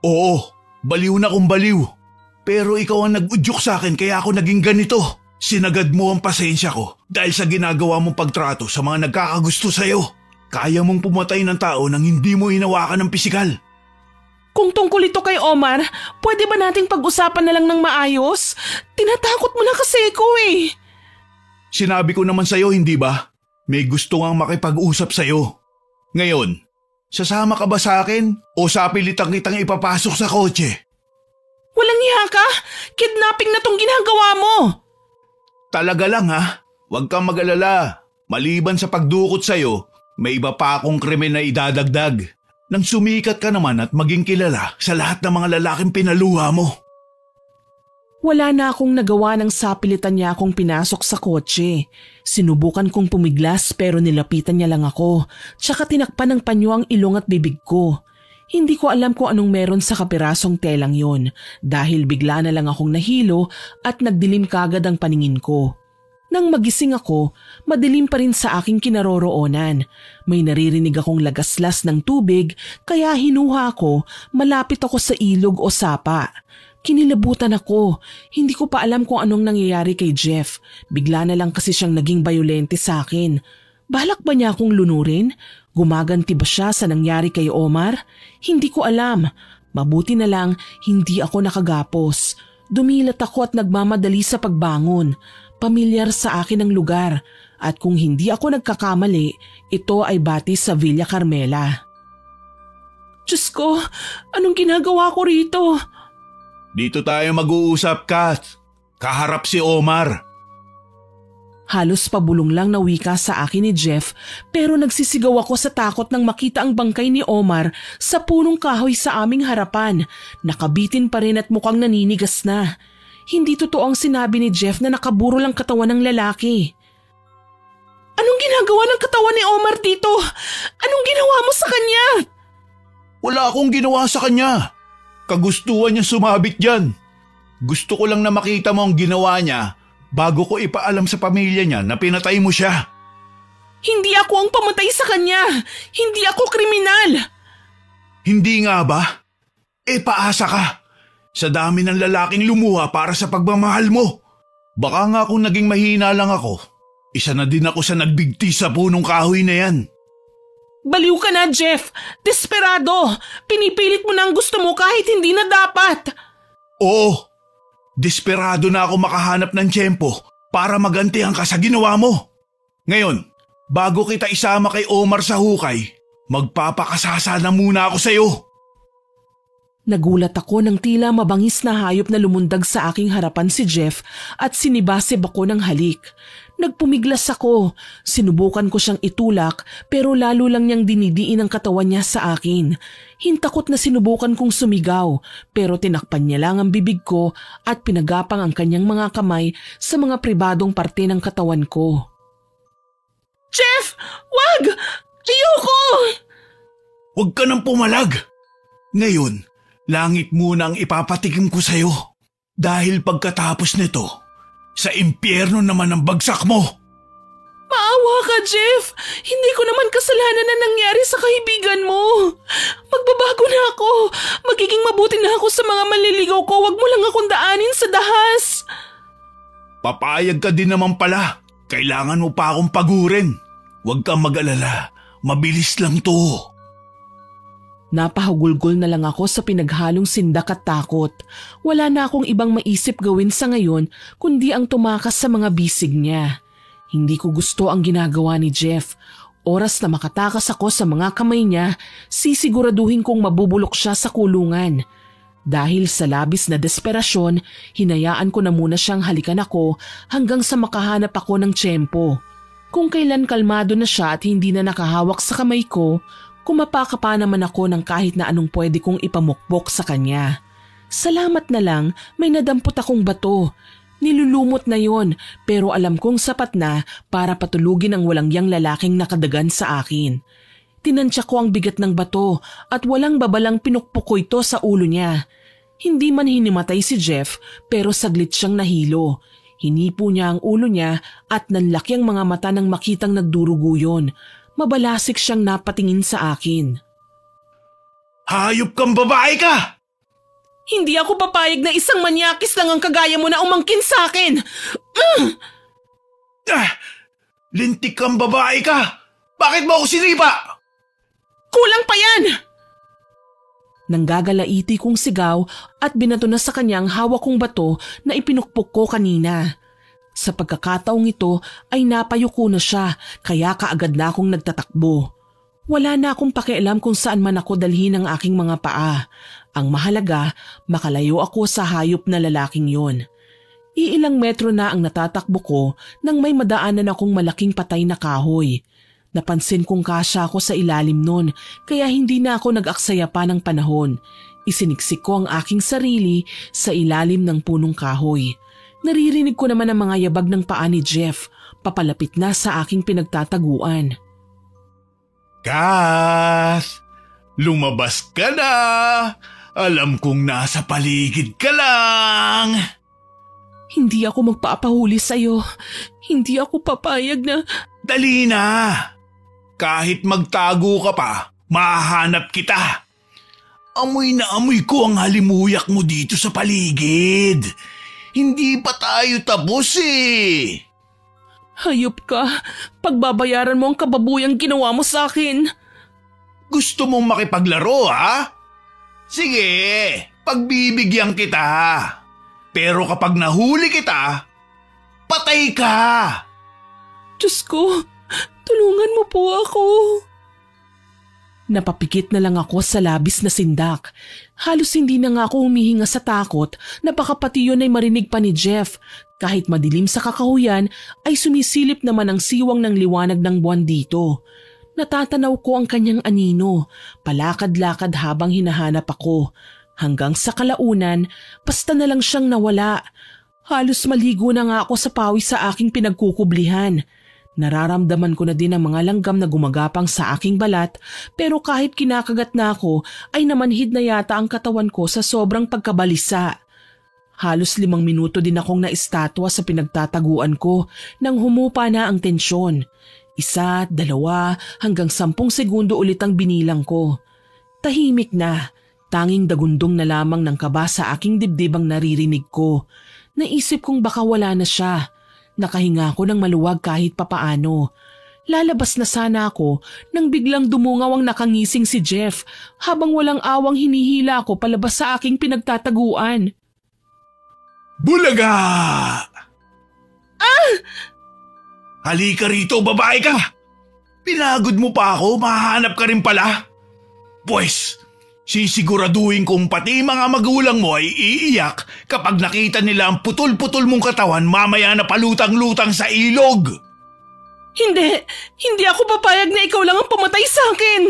Oo, baliw na kung baliw. Pero ikaw ang nag-udyok sa akin kaya ako naging ganito. Sinagad mo ang pasensya ko dahil sa ginagawa mong pagtrato sa mga nagkakagusto sa'yo. Kaya mong pumatay ng tao nang hindi mo hinawakan ng pisikal. Kung tungkol ito kay Omar, pwede ba nating pag-usapan na lang ng maayos? Tinatakot mo na kasi ko eh. Sinabi ko naman sa'yo, hindi ba? May gusto ngang makipag-usap sa'yo. Ngayon, sasama ka ba sa akin o sapilitan kitang ipapasok sa kotse? Walang hiya ka? Kidnapping na tong ginagawa mo. Talaga lang ha? Huwag kang mag-alala. Maliban sa pagdukot sa'yo, may iba pa akong krimen na idadagdag. Nang sumikat ka naman at maging kilala sa lahat ng mga lalaking pinaluha mo. Wala na akong nagawa ng sapilitan niya akong pinasok sa kotse. Sinubukan kong pumiglas pero nilapitan niya lang ako, tsaka tinakpan ng panyo ang ilong at bibig ko. Hindi ko alam kung anong meron sa kapirasong telang yon dahil bigla na lang akong nahilo at nagdilim kagad ang paningin ko. Nang magising ako, madilim pa rin sa aking kinaroroonan. May naririnig akong lagaslas ng tubig kaya hinuha ko, malapit ako sa ilog o sapa. Kinilabutan ako. Hindi ko pa alam kung anong nangyayari kay Jeff. Bigla na lang kasi siyang naging bayolente sa akin. Balak ba niya akong lunurin? Gumaganti ba siya sa nangyari kay Omar? Hindi ko alam. Mabuti na lang hindi ako nakagapos. Dumilat ako at nagmamadali sa pagbangon. Pamilyar sa akin ang lugar. At kung hindi ako nagkakamali, ito ay batis sa Villa Carmela. Diyos ko, anong ginagawa ko rito? Dito tayo mag-uusap, Kath. Kaharap si Omar. Halos pabulong lang na wika sa akin ni Jeff pero nagsisigaw ako sa takot nang makita ang bangkay ni Omar sa punong kahoy sa aming harapan. Nakabitin pa rin at mukhang naninigas na. Hindi totoo ang sinabi ni Jeff na nakaburo lang katawan ng lalaki. Anong ginagawa ng katawan ni Omar dito? Anong ginawa mo sa kanya? Wala akong ginawa sa kanya. Kagustuhan niya sumabit dyan. Gusto ko lang na makita mo ang ginawa niya bago ko ipaalam sa pamilya niya na pinatay mo siya. Hindi ako ang pamatay sa kanya. Hindi ako kriminal. Hindi nga ba? Paasa ka. Sa dami ng lalaking lumuha para sa pagmamahal mo. Baka nga kung naging mahina lang ako, isa na din ako sa nagbigti sa punong kahoy na yan. Baliw ka na, Jeff! Desperado! Pinipilit mo na ang gusto mo kahit hindi na dapat! Oo! Desperado na ako makahanap ng tiyempo para magantihan ka sa ginawa mo. Ngayon, bago kita isama kay Omar sa hukay, magpapakasasa na muna ako sa'yo. Nagulat ako nang tila mabangis na hayop na lumundag sa aking harapan si Jeff at sinibasib ako ng halik. Nagpumiglas ako. Sinubukan ko siyang itulak pero lalo lang niyang dinidiin ang katawan niya sa akin. Hintakot na sinubukan kong sumigaw pero tinakpan niya lang ang bibig ko at pinagapang ang kanyang mga kamay sa mga pribadong parte ng katawan ko. Jeff! Wag! Ayoko! Huwag ka nang pumalag! Ngayon, langit muna ang ipapatikim ko sa'yo. Dahil pagkatapos nito, sa impyerno naman ang bagsak mo. Maawa ka, Jeff. Hindi ko naman kasalanan na nangyari sa kaibigan mo. Magbabago na ako. Magiging mabuti na ako sa mga manliligaw ko. Huwag mo lang akong daanin sa dahas. Papayag ka din naman pala. Kailangan mo pa akong pagurin. Huwag kang mag-alala. Mabilis lang to. Napahagulgol na lang ako sa pinaghalong sindak at takot. Wala na akong ibang maisip gawin sa ngayon kundi ang tumakas sa mga bisig niya. Hindi ko gusto ang ginagawa ni Jeff. Oras na makatakas ako sa mga kamay niya, sisiguraduhin kong mabubulok siya sa kulungan. Dahil sa labis na desperasyon, hinayaan ko na muna siyang halikan ako hanggang sa makahanap ako ng tiyempo. Kung kailan kalmado na siya at hindi na nakahawak sa kamay ko, kumapaka pa naman ako ng kahit na anong pwede kong ipamukbok sa kanya. Salamat na lang may nadampot akong bato. Nilulumot na yon pero alam kong sapat na para patulugin ang walangyang lalaking nakadagan sa akin. Tinansya ko ang bigat ng bato at walang babalang pinukpok ko ito sa ulo niya. Hindi man hinimatay si Jeff pero saglit siyang nahilo. Hinipo niya ang ulo niya at nanlaki ang mga mata nang makitang nagdurugo yun. Mabalasik siyang napatingin sa akin. Hayop kang babae ka! Hindi ako papayag na isang manyakis lang ang kagaya mo na umangkin sa akin! Lintik kang babae ka! Bakit mo ako sinipa? Kulang pa yan! Nanggagalaiti kong sigaw at binato na sa kanyang hawak kong bato na ipinukpok ko kanina. Sa pagkakataong ito ay napayuko na siya kaya kaagad na akong nagtatakbo. Wala na akong pakialam kung saan man ako dalhin ang aking mga paa. Ang mahalaga, makalayo ako sa hayop na lalaking yon. Iilang metro na ang natatakbo ko nang may madaanan akong malaking patay na kahoy. Napansin kong kasya ako sa ilalim nun kaya hindi na ako nag-aksaya pa ng panahon. Isiniksik ko ang aking sarili sa ilalim ng punong kahoy. Naririnig ko naman ang mga yabag ng paa ni Jeff papalapit na sa aking pinagtataguan. Kath! Lumabas ka na! Alam kong nasa paligid ka lang! Hindi ako magpapahuli sa'yo. Hindi ako papayag na… Dali na! Kahit magtago ka pa, mahahanap kita. Amoy na amoy ko ang halimuyak mo dito sa paligid. Hindi pa tayo tapos eh. Hayop ka. Pagbabayaran mo ang kababuyang ginawa mo sa akin. Gusto mong makipaglaro ha? Sige, pagbibigyan kita. Pero kapag nahuli kita, patay ka. Diyos ko, tulungan mo po ako. Napapikit na lang ako sa labis na sindak. Halos hindi na nga ako humihinga sa takot na baka pati yun ay marinig pa ni Jeff. Kahit madilim sa kakahuyan ay sumisilip naman ang siwang ng liwanag ng buwan dito. Natatanaw ko ang kanyang anino, palakad-lakad habang hinahanap ako. Hanggang sa kalaunan, basta na lang siyang nawala. Halos maligo na nga ako sa pawis sa aking pinagkukublihan. Nararamdaman ko na din ang mga langgam na gumagapang sa aking balat pero kahit kinakagat na ako ay namanhid na yata ang katawan ko sa sobrang pagkabalisa. Halos 5 minuto din akong naistatwa sa pinagtataguan ko nang humupa na ang tensyon. 1, 2, hanggang 10 segundo ulit ang binilang ko. Tahimik na, tanging dagundong na lamang ng kaba sa aking dibdib ang naririnig ko. Naisip kong baka wala na siya. Nakahinga ako ng maluwag kahit papaano. Lalabas na sana ako nang biglang dumungaw ang nakangising si Jeff habang walang awang hinihila ako palabas sa aking pinagtataguan. Bulaga! Halika rito, babae ka! Pinagod mo pa ako, mahanap ka rin pala. Pwes, sisiguraduhin kong pati mga magulang mo ay iiyak kapag nakita nila ang putol-putol mong katawan mamaya na palutang-lutang sa ilog. Hindi ako papayag na ikaw lang ang pumatay sa akin.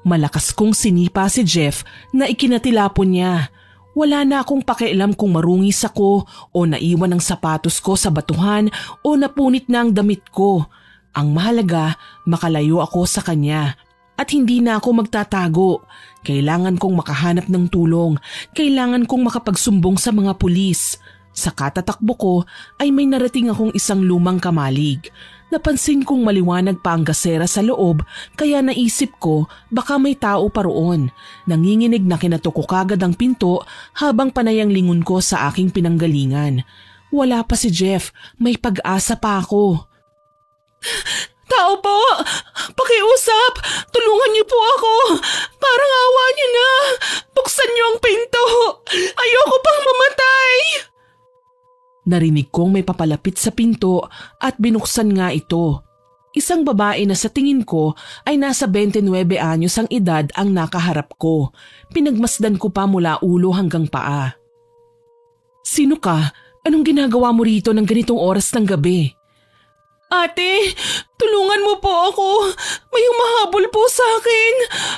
Malakas kong sinipa si Jeff na ikinatilapon niya. Wala na akong pakialam kung marungis ako o naiwan ang sapatos ko sa batuhan o napunit na ang damit ko. Ang mahalaga, makalayo ako sa kanya. At hindi na ako magtatago. Kailangan kong makahanap ng tulong. Kailangan kong makapagsumbong sa mga pulis. Sa katatakbo ko ay may narating akong isang lumang kamalig. Napansin kong maliwanag pa ang gasera sa loob kaya naisip ko baka may tao pa roon. Nanginginig na kinatok ko kagad ang pinto habang panay ang lingon ko sa aking pinanggalingan. Wala pa si Jeff, may pag-asa pa ako. Tao po! Pakiusap! Tulungan niyo po ako! Parang awa niyo na! Buksan niyo ang pinto! Ayoko pang mamatay! Narinig kong may papalapit sa pinto at binuksan nga ito. Isang babae na sa tingin ko ay nasa 29 anyos ang edad ang nakaharap ko. Pinagmasdan ko pa mula ulo hanggang paa. Sino ka? Anong ginagawa mo rito ng ganitong oras ng gabi? Ate, tulungan mo po ako. May humahabol po sa akin.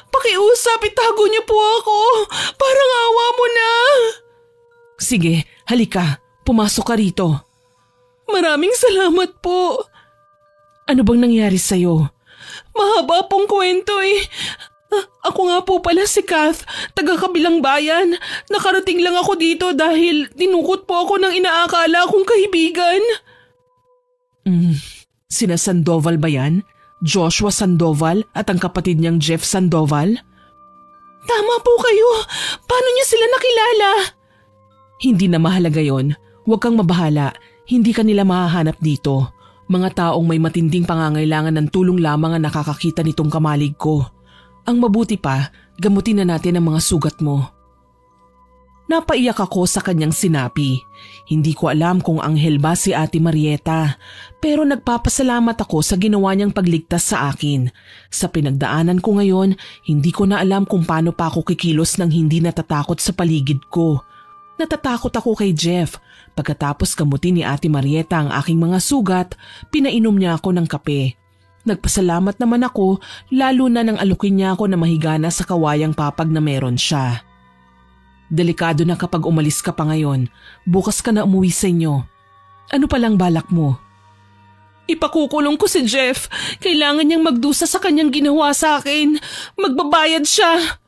Pakiusap, itago niyo po ako. Parang awa mo na. Sige, halika. Pumasok ka rito. Maraming salamat po. Ano bang nangyari sa'yo? Mahaba pong kwento eh. Ako nga po pala si Kath, taga kabilang bayan. Nakarating lang ako dito dahil dinukot po ako ng inaakala kong kaibigan. Sina Sandoval ba yan? Joshua Sandoval at ang kapatid niyang Jeff Sandoval? Tama po kayo. Paano niyo sila nakilala? Hindi na mahalaga yon. Huwag kang mabahala. Hindi ka nila mahahanap dito. Mga taong may matinding pangangailangan ng tulong lamang ang nakakakita nitong kamalig ko. Ang mabuti pa, gamutin na natin ang mga sugat mo. Napaiyak ako sa kanyang sinabi. Hindi ko alam kung anghel ba si Ate Marieta, pero nagpapasalamat ako sa ginawa niyang pagligtas sa akin. Sa pinagdaanan ko ngayon, hindi ko na alam kung paano pa ako kikilos nang hindi natatakot sa paligid ko. Natatakot ako kay Jeff. Pagkatapos gamutin ni Ate Marieta ang aking mga sugat, pinainom niya ako ng kape. Nagpasalamat naman ako, lalo na nang alukin niya ako na mahigana sa kawayang papag na meron siya. Delikado na kapag umalis ka pa ngayon. Bukas ka na umuwi sa inyo. Ano palang balak mo? Ipakukulong ko si Jeff. Kailangan niyang magdusa sa kanyang ginawa sa akin. Magbabayad siya.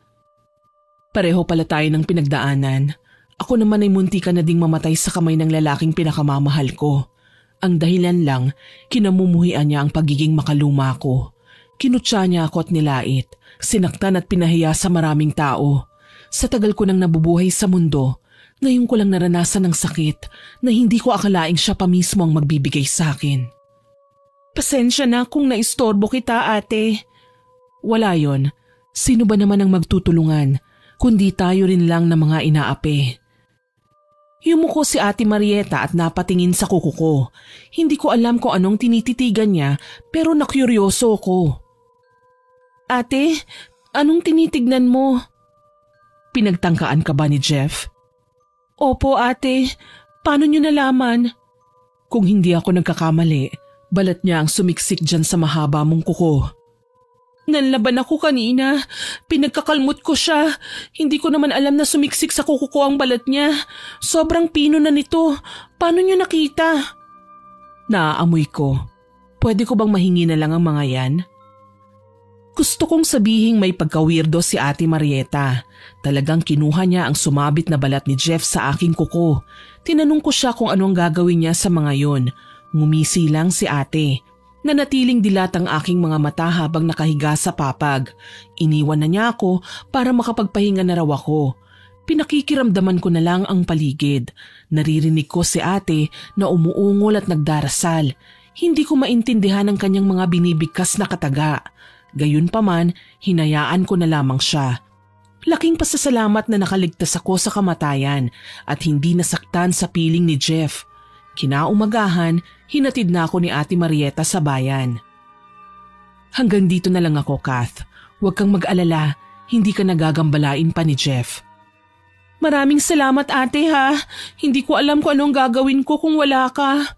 Pareho pala tayo ng pinagdaanan. Ako naman ay munti ka na ding mamatay sa kamay ng lalaking pinakamamahal ko. Ang dahilan lang, kinamumuhian niya ang pagiging makaluma ko. Kinutya niya ako at nilait, sinaktan at pinahiya sa maraming tao. Sa tagal ko nang nabubuhay sa mundo, ngayon ko lang naranasan ng sakit na hindi ko akalaing siya pa mismo ang magbibigay sa akin. Pasensya na kung naistorbo kita, ate. Wala yon. Sino ba naman ang magtutulungan, kundi tayo rin lang na mga inaapi. Yumuko si Ate Marieta at napatingin sa kuko ko. Hindi ko alam kung anong tinititigan niya pero nakuryoso ko. Ate, anong tinitignan mo? Pinagtangkaan ka ba ni Jeff? Opo, ate. Paano niyo nalaman? Kung hindi ako nagkakamali, balat niya ang sumiksik dyan sa mahaba mong kuko. Nanlaban ako kanina. Pinagkakalmot ko siya. Hindi ko naman alam na sumiksik sa kuko ko ang balat niya. Sobrang pino na nito. Paano niyo nakita? Naaamoy ko. Pwede ko bang mahingi na lang ang mga yan? Gusto kong sabihing may pagka-weirdo si Ate Marieta. Talagang kinuha niya ang sumabit na balat ni Jeff sa aking kuko. Tinanong ko siya kung anong gagawin niya sa mga yon. Ngumisi lang si ate. Nanatiling dilat ang aking mga mata habang nakahiga sa papag. Iniwan na niya ako para makapagpahinga na raw ako. Pinakikiramdaman ko na lang ang paligid. Naririnig ko si ate na umuungol at nagdarasal. Hindi ko maintindihan ang kanyang mga binibigkas na kataga. Gayunpaman, hinayaan ko na lamang siya. Laking pasasalamat na nakaligtas ako sa kamatayan at hindi nasaktan sa piling ni Jeff. Kinaumagahan, hinatid na ako ni Ate Marieta sa bayan. Hanggang dito na lang ako, Kath. Huwag kang mag-alala, hindi ka nagagambalain pa ni Jeff. Maraming salamat, ate, ha. Hindi ko alam kung anong gagawin ko kung wala ka.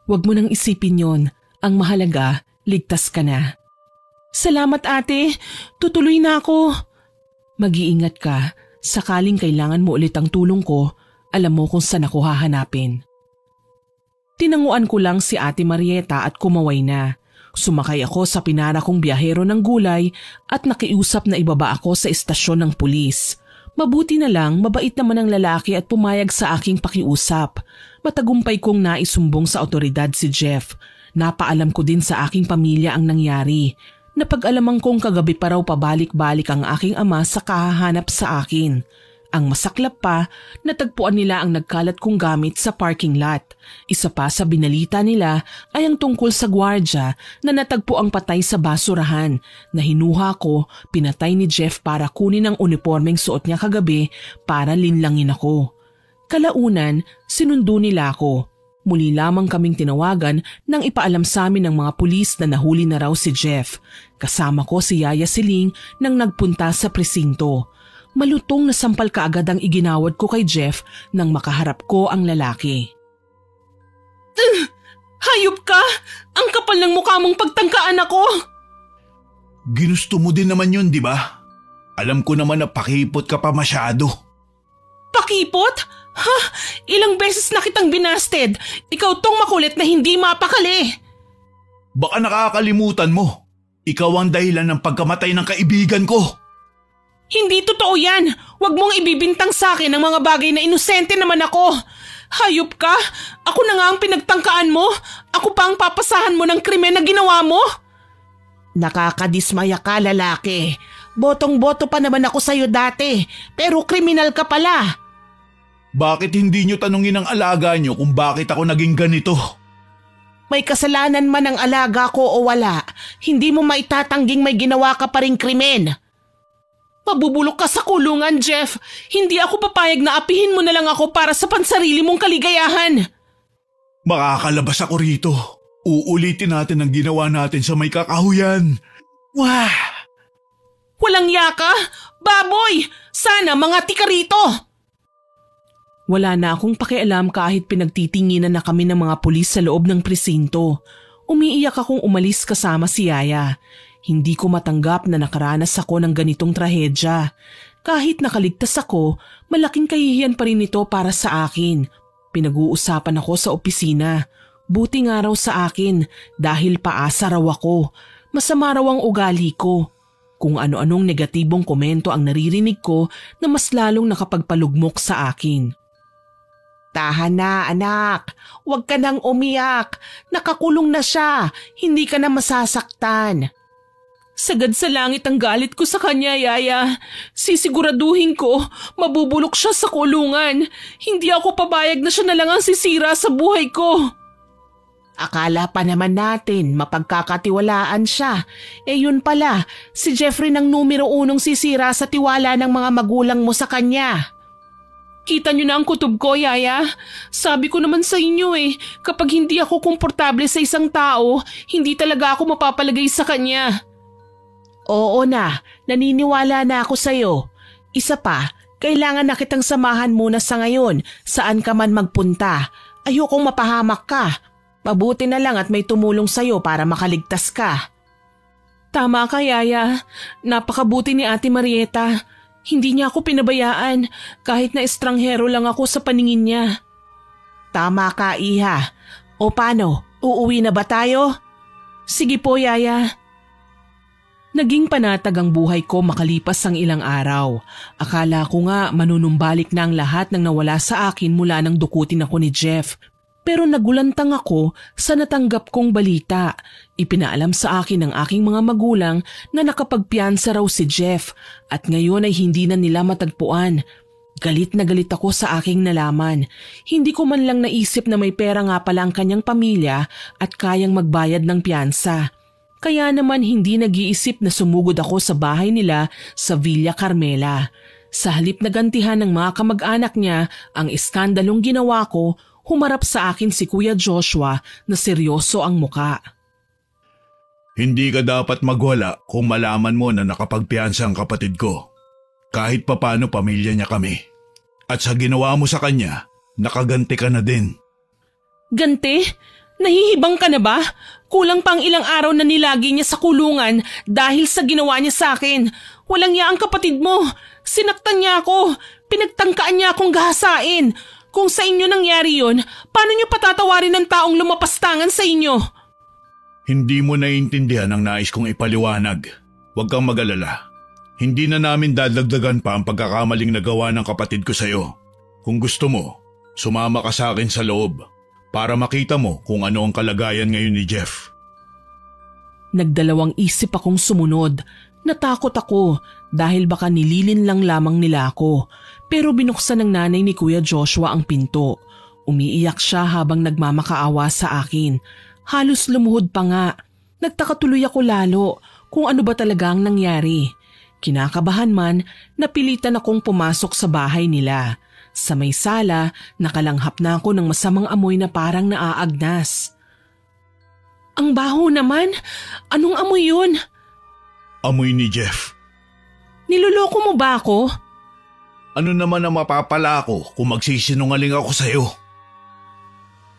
Huwag mo nang isipin yon. Ang mahalaga, ligtas ka na. Salamat, ate. Tutuloy na ako. Mag-iingat ka. Sakaling kailangan mo ulit ang tulong ko, alam mo kung saan ako hahanapin. Tinanguan ko lang si Ate Marieta at kumaway na. Sumakay ako sa pinara kong biyahero ng gulay at nakiusap na ibaba ako sa istasyon ng pulis. Mabuti na lang, mabait naman ang lalaki at pumayag sa aking pakiusap. Matagumpay kong naisumbong sa otoridad si Jeff. Napaalam ko din sa aking pamilya ang nangyari. Napag-alaman kong kagabi pa raw pabalik-balik ang aking ama sa kahahanap sa akin. Ang masaklap pa, natagpuan nila ang nagkalat kong gamit sa parking lot. Isa pa sa binalita nila ay ang tungkol sa gwardya na natagpo ang patay sa basurahan na hinuha ko, pinatay ni Jeff para kunin ang unipormeng suot niya kagabi para linlangin ako. Kalaunan, sinundo nila ako. Muli lamang kaming tinawagan nang ipaalam sa amin ng mga pulis na nahuli na raw si Jeff. Kasama ko si Yaya Siling nang nagpunta sa presinto. Malutong na sampal kaagad ang iginawad ko kay Jeff nang makaharap ko ang lalaki. Hayop ka! Ang kapal ng mukha mong pagtangkaan ako! Ginusto mo din naman yun, di ba? Alam ko naman na pakipot ka pa masyado. Pakipot? Ha? Ilang beses na kitang binasted. Ikaw tong makulit na hindi mapakali. Baka nakakalimutan mo. Ikaw ang dahilan ng pagkamatay ng kaibigan ko. Hindi totoo yan. Huwag mong ibibintang sa akin ang mga bagay na inosente naman ako. Hayop ka? Ako na nga ang pinagtangkaan mo. Ako pa ang papasahan mo ng krimen na ginawa mo? Nakakadismaya ka, lalaki. Botong-boto pa naman ako sa'yo dati, pero kriminal ka pala. Bakit hindi nyo tanungin ang alaga nyo kung bakit ako naging ganito? May kasalanan man ang alaga ko o wala, hindi mo maitatangging may ginawa ka pa ring krimen. Pabubulok ka sa kulungan, Jeff. Hindi ako papayag na apihin mo na lang ako para sa pansarili mong kaligayahan. Makakalabas ako rito. Uulitin natin ang ginawa natin sa may kakahuyan. Wah! Walang yaka? Baboy! Sana mga tika rito! Wala na akong pakialam kahit pinagtitinginan na kami ng mga pulis sa loob ng presinto. Umiiyak akong umalis kasama si Yaya. Hindi ko matanggap na nakaranas ako ng ganitong trahedya. Kahit nakaligtas ako, malaking kahihiyan pa rin ito para sa akin. Pinag-uusapan ako sa opisina. Buti nga raw sa akin dahil paasa raw ako. Masama raw ang ugali ko. Kung ano-anong negatibong komento ang naririnig ko na mas lalong nakapagpalugmok sa akin. Tahan na, anak. Huwag ka nang umiyak. Nakakulong na siya. Hindi ka na masasaktan. Sagad sa langit ang galit ko sa kanya, Yaya. Sisiguraduhin ko, mabubulok siya sa kulungan. Hindi ako pabayag na siya na lang ang sisira sa buhay ko. Akala pa naman natin mapagkakatiwalaan siya. Yun pala, si Jeffrey ng numero 1 sisira sa tiwala ng mga magulang mo sa kanya. Kita niyo na ang kutob ko, Yaya. Sabi ko naman sa inyo kapag hindi ako komportable sa isang tao, hindi talaga ako mapapalagay sa kanya. Oo na, naniniwala na ako sa'yo. Isa pa, kailangan na kitang samahan muna sa ngayon, saan ka man magpunta. Ayokong mapahamak ka. Mabuti na lang at may tumulong sa'yo para makaligtas ka. Tama ka, Yaya. Napakabuti ni Ate Marieta. Hindi niya ako pinabayaan kahit na estranghero lang ako sa paningin niya. Tama ka, Iha. O paano, uuwi na ba tayo? Sige po, Yaya. Naging panatag ang buhay ko makalipas ang ilang araw. Akala ko nga manunumbalik na ang lahat ng nawala sa akin mula nang dukutin ako ni Jeff. Pero nagulantang ako sa natanggap kong balita. Ipinaalam sa akin ng aking mga magulang na nakapagpiyansa raw si Jeff at ngayon ay hindi na nila matagpuan. Galit na galit ako sa aking nalaman. Hindi ko man lang naisip na may pera nga pala ang kanyang pamilya at kayang magbayad ng piyansa. Kaya naman hindi nag-iisip na sumugod ako sa bahay nila sa Villa Carmela. Sa halip na gantihan ng mga kamag-anak niya ang iskandalong ginawa ko, humarap sa akin si Kuya Joshua na seryoso ang muka. Hindi ka dapat magwala kung malaman mo na nakapagpiyansa ang kapatid ko. Kahit papano pamilya niya kami. At sa ginawa mo sa kanya, nakaganti ka na din. Ganti? Nahihibang ka na ba? Kulang pang ilang araw na nilagi niya sa kulungan dahil sa ginawa niya sa akin. Walang iya ang kapatid mo. Sinaktan niya ako. Pinagtangkaan niya akong gahasain. Kung sa inyo nangyari yun, paano niyo patatawarin ng taong lumapastangan sa inyo? Hindi mo naiintindihan ang nais kong ipaliwanag. Huwag kang mag-alala. Hindi na namin dadagdagan pa ang pagkakamaling nagawa ng kapatid ko sa'yo. Kung gusto mo, sumama ka sa akin sa loob para makita mo kung ano ang kalagayan ngayon ni Jeff. Nagdalawang isip akong sumunod. Natakot ako dahil baka nililin lang lamang nila ako. Pero binuksan ng nanay ni Kuya Joshua ang pinto. Umiiyak siya habang nagmamakaawa sa akin. Halos lumuhod pa nga. Nagtaka tuloy ako lalo kung ano ba talaga ang nangyari. Kinakabahan man, napilitan akong pumasok sa bahay nila. Sa may sala, nakalanghap na ako ng masamang amoy na parang naaagnas. Ang baho naman! Anong amoy yun? Amoy ni Jeff. Niloloko mo ba ako? Ano naman ang mapapala ko kung magsisinungaling ako sa'yo?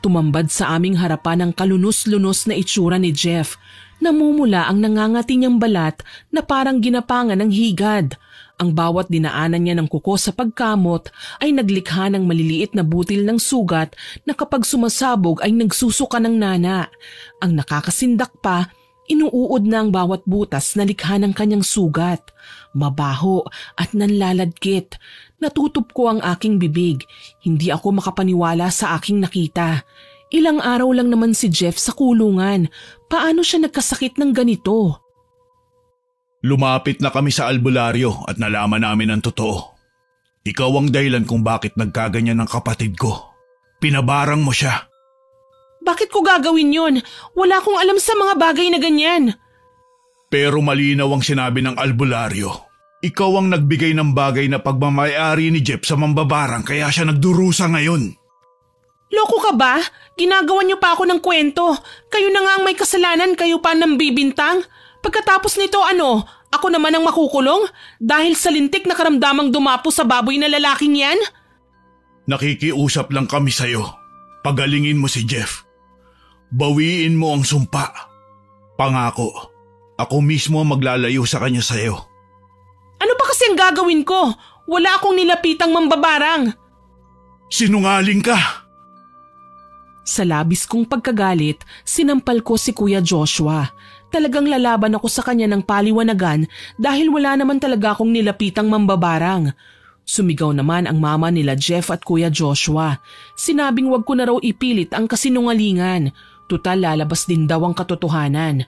Tumambad sa aming harapan ang kalunos-lunos na itsura ni Jeff. Namumula ang nangangati niyang balat na parang ginapangan ng higad. Ang bawat dinaanan niya ng kuko sa pagkamot ay naglikha ng maliliit na butil ng sugat na kapag sumasabog ay nagsusuka ng nana. Ang nakakasindak pa, inuuod na ang bawat butas na likha ng kanyang sugat. Mabaho at nanlaladkit. Natutup ko ang aking bibig. Hindi ako makapaniwala sa aking nakita. Ilang araw lang naman si Jeff sa kulungan. Paano siya nagkasakit ng ganito? Lumapit na kami sa albularyo at nalaman namin ang totoo. Ikaw ang dahilan kung bakit nagkaganyan ng kapatid ko. Pinabarang mo siya. Bakit ko gagawin yun? Wala akong alam sa mga bagay na ganyan. Pero malinaw ang sinabi ng albularyo. Ikaw ang nagbigay ng bagay na pagmamayari ni Jeff sa mambabarang kaya siya nagdurusa ngayon. Loko ka ba? Ginagawa niyo pa ako ng kwento. Kayo na nga ang may kasalanan, kayo pa nang bibintang. Pagkatapos nito ano, ako naman ang makukulong? Dahil sa lintik na karamdamang dumapo sa baboy na lalaking yan? Nakikiusap lang kami sa'yo. Pagalingin mo si Jeff. Bawiin mo ang sumpa. Pangako, ako mismo ang maglalayo sa kanya sa'yo. Ano pa kasi ang gagawin ko? Wala akong nilapitang mambabarang. Sinungaling ka! Sa labis kong pagkagalit, sinampal ko si Kuya Joshua. Talagang lalaban ako sa kanya ng paliwanagan dahil wala naman talaga akong nilapitang mambabarang. Sumigaw naman ang mama nila Jeff at Kuya Joshua. Sinabing wag ko na raw ipilit ang kasinungalingan. Tutal lalabas din daw ang katotohanan.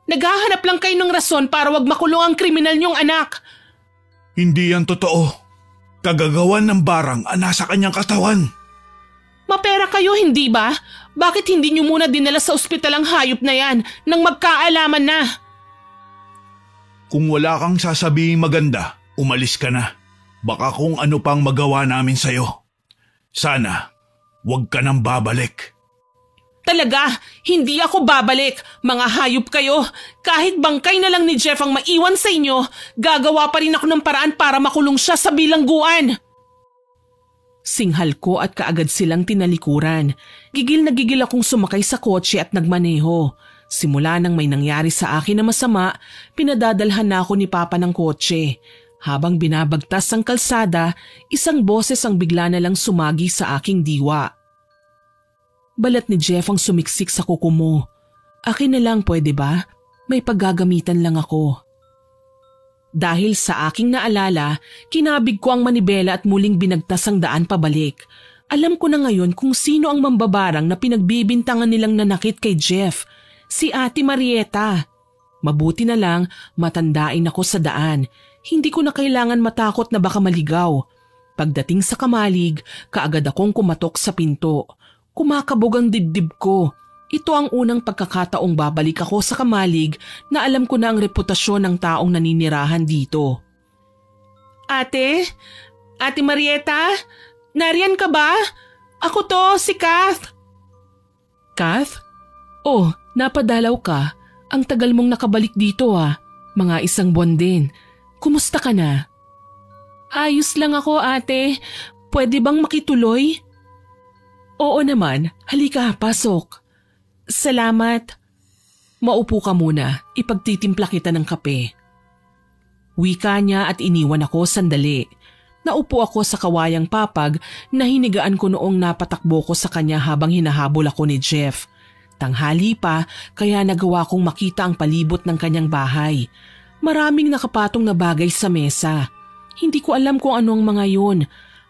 Naghahanap lang kayo ng rason para wag makulong ang kriminal niyong anak. Hindi yan totoo. Kagagawan ng barang ang nasa kanyang katawan. Mapera kayo, hindi ba? Bakit hindi niyo muna dinala sa ospital ang hayop na yan nang magkaalaman na? Kung wala kang sasabihin maganda, umalis ka na. Baka kung ano pang magawa namin sa'yo. Sana, wag ka nang babalik. Talaga, hindi ako babalik. Mga hayop kayo. Kahit bangkay na lang ni Jeff ang maiwan sa inyo, gagawa pa rin ako ng paraan para makulong siya sa bilangguan. Singhal ko at kaagad silang tinalikuran. Gigil na gigil akong sumakay sa kotse at nagmaneho. Simula nang may nangyari sa akin na masama, pinadadalhan na ako ni Papa ng kotse. Habang binabagtas ang kalsada, isang boses ang bigla na lang sumagi sa aking diwa. Balat ni Jeff ang sumiksik sa kuko mo. Akin na lang, pwede ba? May paggagamitan lang ako. Dahil sa aking naalala, kinabig ko ang manibela at muling binagtas ang daan pabalik. Alam ko na ngayon kung sino ang mambabarang na pinagbibintangan nilang nanakit kay Jeff. Si Ate Marieta. Mabuti na lang matandain ako sa daan. Hindi ko na kailangan matakot na baka maligaw. Pagdating sa kamalig, kaagad akong kumatok sa pinto. Kumakabog ang dibdib ko. Ito ang unang pagkakataong babalik ako sa kamalig na alam ko na ang reputasyon ng taong naninirahan dito. Ate? Ate Marieta? Nariyan ka ba? Ako to, si Kath. Kath? Oh, napadalaw ka. Ang tagal mong nakabalik dito ah. Mga 1 buwan din. Kumusta ka na? Ayos lang ako, ate. Pwede bang makituloy? Oo naman. Halika, pasok. Salamat. Maupo ka muna. Ipagtitimpla kita ng kape. Wika niya at iniwan ako sandali. Naupo ako sa kawayang papag na hinigaan ko noong napatakbo ko sa kanya habang hinahabol ako ni Jeff. Tanghali pa kaya nagawa kong makita ang palibot ng kanyang bahay. Maraming nakapatong na bagay sa mesa. Hindi ko alam kung ano ang mga yun.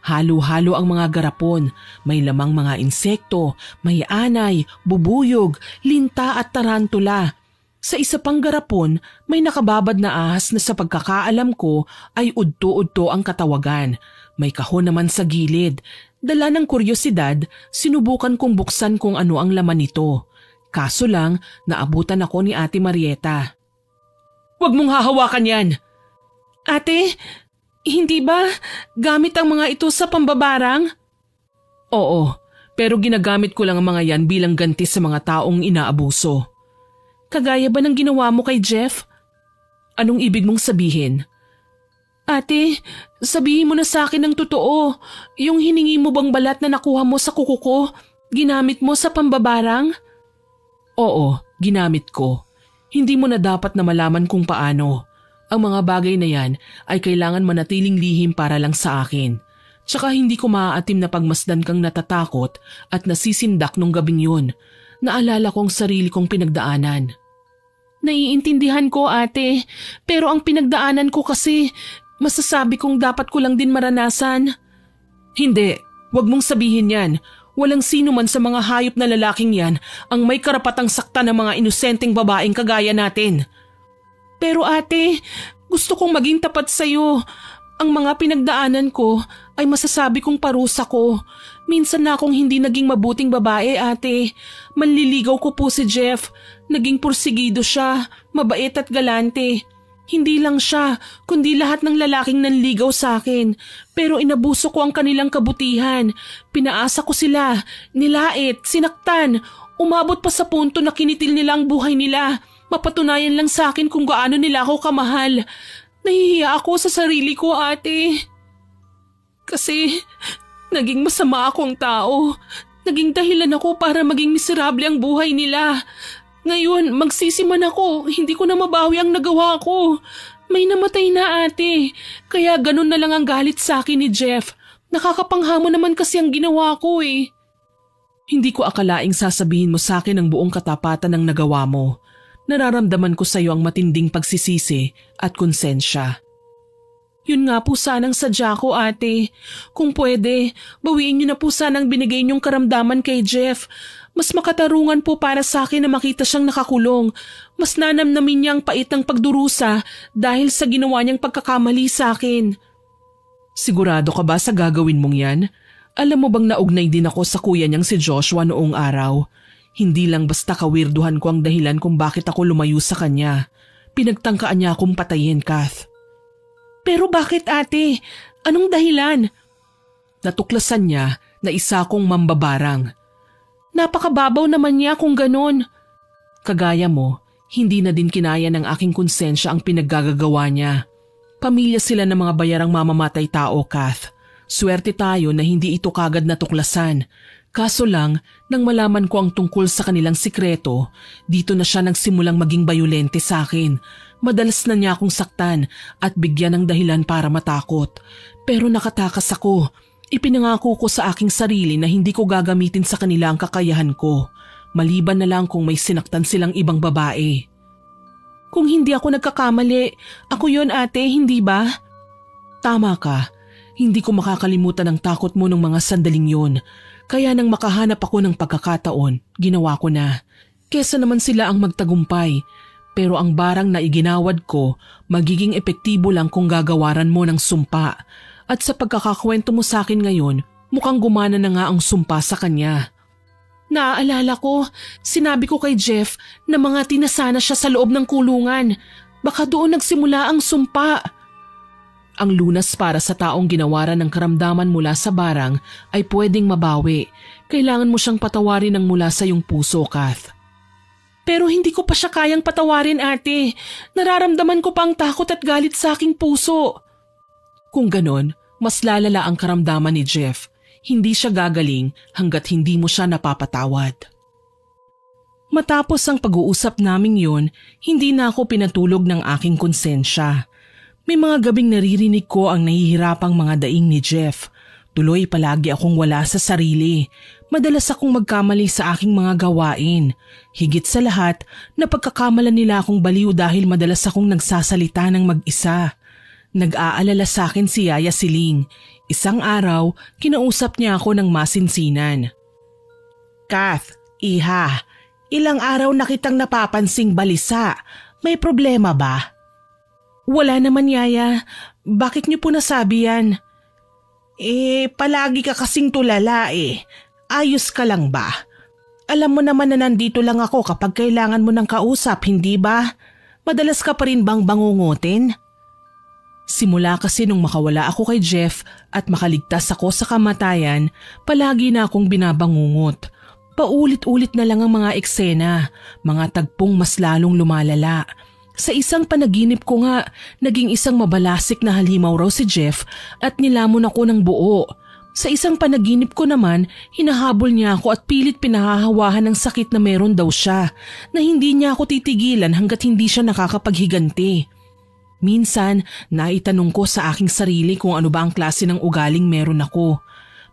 Halo-halo ang mga garapon, may lamang mga insekto, may anay, bubuyog, linta at tarantula. Sa isa pang garapon, may nakababad na ahas na sa pagkakaalam ko ay udto-udto ang katawagan. May kahon naman sa gilid. Dala ng kuryosidad, sinubukan kong buksan kung ano ang laman nito. Kaso lang, naabutan ako ni Ate Marieta. "Huwag mong hahawakan yan!" "Ate, hindi ba gamit ang mga ito sa pambabarang?" "Oo, pero ginagamit ko lang ang mga yan bilang ganti sa mga taong inaabuso." "Kagaya ba ng ginawa mo kay Jeff?" "Anong ibig mong sabihin?" "Ate, sabihin mo na sa akin ng totoo. Yung hiningi mo bang balat na nakuha mo sa kuko ko, ginamit mo sa pambabarang?" "Oo, ginamit ko. Hindi mo na dapat na malaman kung paano. Ang mga bagay na yan ay kailangan manatiling lihim para lang sa akin. Tsaka hindi ko maaatim na pagmasdan kang natatakot at nasisindak nung gabing yun. Naalala kong sarili kong pinagdaanan." "Naiintindihan ko, ate, pero ang pinagdaanan ko kasi masasabi kong dapat ko lang din maranasan." "Hindi, wag mong sabihin yan. Walang sino man sa mga hayop na lalaking yan ang may karapatang sakta ng mga inosenteng babaeng kagaya natin." "Pero ate, gusto kong maging tapat sa'yo. Ang mga pinagdaanan ko ay masasabi kong parusa ko. Minsan na akong hindi naging mabuting babae, ate. Manliligaw ko po si Jeff. Naging porsigido siya, mabait at galante. Hindi lang siya, kundi lahat ng lalaking nanligaw sa akin. Pero inabuso ko ang kanilang kabutihan. Pinaasa ko sila, nilait, sinaktan. Umabot pa sa punto na kinitil nila ang buhay nila. Mapatunayan lang sa akin kung gaano nila ako kamahal. Nahihiya ako sa sarili ko, ate. Kasi naging masama akong tao. Naging dahilan ako para maging miserable ang buhay nila. Ngayon, magsisiman ako. Hindi ko na mabawi ang nagawa ko. May namatay na, ate. Kaya ganun na lang ang galit sa akin ni Jeff. Nakakapanghamon naman kasi ang ginawa ko eh. Hindi ko akalaing sasabihin mo sa akin ang buong katapatan ng nagawa mo. Nararamdaman ko sa iyo ang matinding pagsisisi at konsensya. Yun nga po sanang sadya ko, ate. Kung pwede, bawiin niyo na po sanang binigay niyong karamdaman kay Jeff. Mas makatarungan po para sa akin na makita siyang nakakulong. Mas nanamnamin niya ang pait ng pagdurusa dahil sa ginawa niyang pagkakamali sa akin." "Sigurado ka ba sa gagawin mong yan? Alam mo bang naugnay din ako sa kuya niyang si Joshua noong araw? Hindi lang basta kawirduhan ko ang dahilan kung bakit ako lumayo sa kanya. Pinagtangkaan niya akong patayin, Kath." "Pero bakit, ate? Anong dahilan?" "Natuklasan niya na isa akong mambabarang. Napakababaw naman niya kung ganon. Kagaya mo, hindi na din kinaya ng aking konsensya ang pinaggagawa niya. Pamilya sila ng mga bayarang mamamatay tao, Kath. Swerte tayo na hindi ito kagad natuklasan. Kaso lang, nang malaman ko ang tungkol sa kanilang sikreto, dito na siya nagsimulang maging bayolente sa akin. Madalas na niya akong saktan at bigyan ng dahilan para matakot. Pero nakatakas ako. Ipinangako ko sa aking sarili na hindi ko gagamitin sa kanila ang kakayahan ko, maliban na lang kung may sinaktan silang ibang babae. Kung hindi ako nagkakamali, ako yon, ate, hindi ba?" "Tama ka. Hindi ko makakalimutan ang takot mo ng mga sandaling yon. Kaya nang makahanap ako ng pagkakataon, ginawa ko na. Kesa naman sila ang magtagumpay. Pero ang barang na iginawad ko, magiging epektibo lang kung gagawaran mo ng sumpa. At sa pagkakakwento mo sa akin ngayon, mukhang gumana na nga ang sumpa sa kanya." "Naaalala ko, sinabi ko kay Jeff na mga tinasana siya sa loob ng kulungan. Baka doon nagsimula ang sumpa." Ang lunas para sa taong ginawaran ng karamdaman mula sa barang ay pwedeng mabawi. Kailangan mo siyang patawarin ng mula sa iyong puso, Kath. "Pero hindi ko pa siya kayang patawarin, ate. Nararamdaman ko pa ang takot at galit sa aking puso." "Kung ganon, mas lalala ang karamdaman ni Jeff. Hindi siya gagaling hanggat hindi mo siya napapatawad." Matapos ang pag-uusap naming yun, hindi na ako pinatulog ng aking konsensya. May mga gabing naririnig ko ang nahihirapang mga daing ni Jeff. Tuloy palagi akong wala sa sarili. Madalas akong magkamali sa aking mga gawain. Higit sa lahat, napagkakamalan nila akong baliw dahil madalas akong nagsasalita ng mag-isa. Nag-aalala sa akin si Yaya Siling. Isang araw, kinausap niya ako ng masinsinan. "Kath, iha, Ilang araw na kitang napapansing balisa. May problema ba? Wala naman, Yaya. Bakit niyo po nasabi yan? Palagi ka kasing tulala Ayos ka lang ba? Alam mo naman na nandito lang ako kapag kailangan mo ng kausap, hindi ba? Madalas ka pa rin bang bangungutin? Simula kasi nung makawala ako kay Jeff at makaligtas ako sa kamatayan, palagi na akong binabangungot. Paulit-ulit na lang ang mga eksena, mga tagpong mas lalong lumalala. Sa isang panaginip ko nga, naging isang mabalasik na halimaw raw si Jeff at nilamon ako ng buo. Sa isang panaginip ko naman, hinahabol niya ako at pilit pinahahawahan ng sakit na meron daw siya, na hindi niya ako titigilan hanggat hindi siya nakakapaghiganti. Minsan, naitanong ko sa aking sarili kung ano ba ang klase ng ugaling meron ako.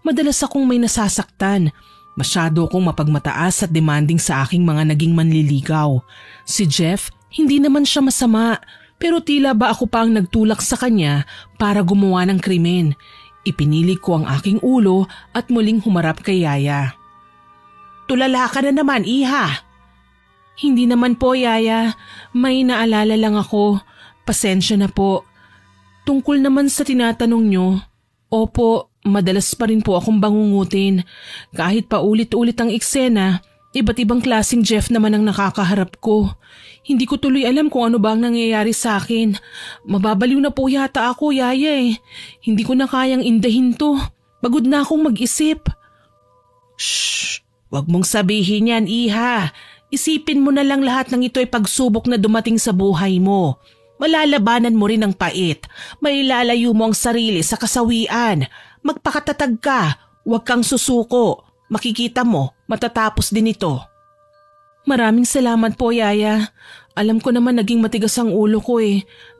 Madalas akong may nasasaktan. Masyado akong mapagmataas at demanding sa aking mga naging manliligaw. Si Jeff, hindi naman siya masama, pero tila ba ako pa ang nagtulak sa kanya para gumawa ng krimen. Ipinili ko ang aking ulo at muling humarap kay Yaya. Tulala ka na naman, Iha. Hindi naman po, Yaya. May naalala lang ako. Pasensya na po. Tungkol naman sa tinatanong nyo, opo, madalas pa rin po akong bangungutin. Kahit pa ulit-ulit ang eksena, iba't ibang klaseng Jeff naman ang nakakaharap ko. Hindi ko tuloy alam kung ano ba ang nangyayari sa akin. Mababaliw na po yata ako, Yaya Hindi ko na kayang indahin to. Pagod na akong mag-isip. Shh! Huwag mong sabihin yan, Iha. Isipin mo na lang lahat ng ito ay pagsubok na dumating sa buhay mo. Malalabanan mo rin ang pait. Mailalayo mo ang sarili sa kasawian. Magpakatatag ka. Huwag kang susuko. Makikita mo, matatapos din ito. Maraming salamat po, Yaya. Alam ko naman naging matigas ang ulo ko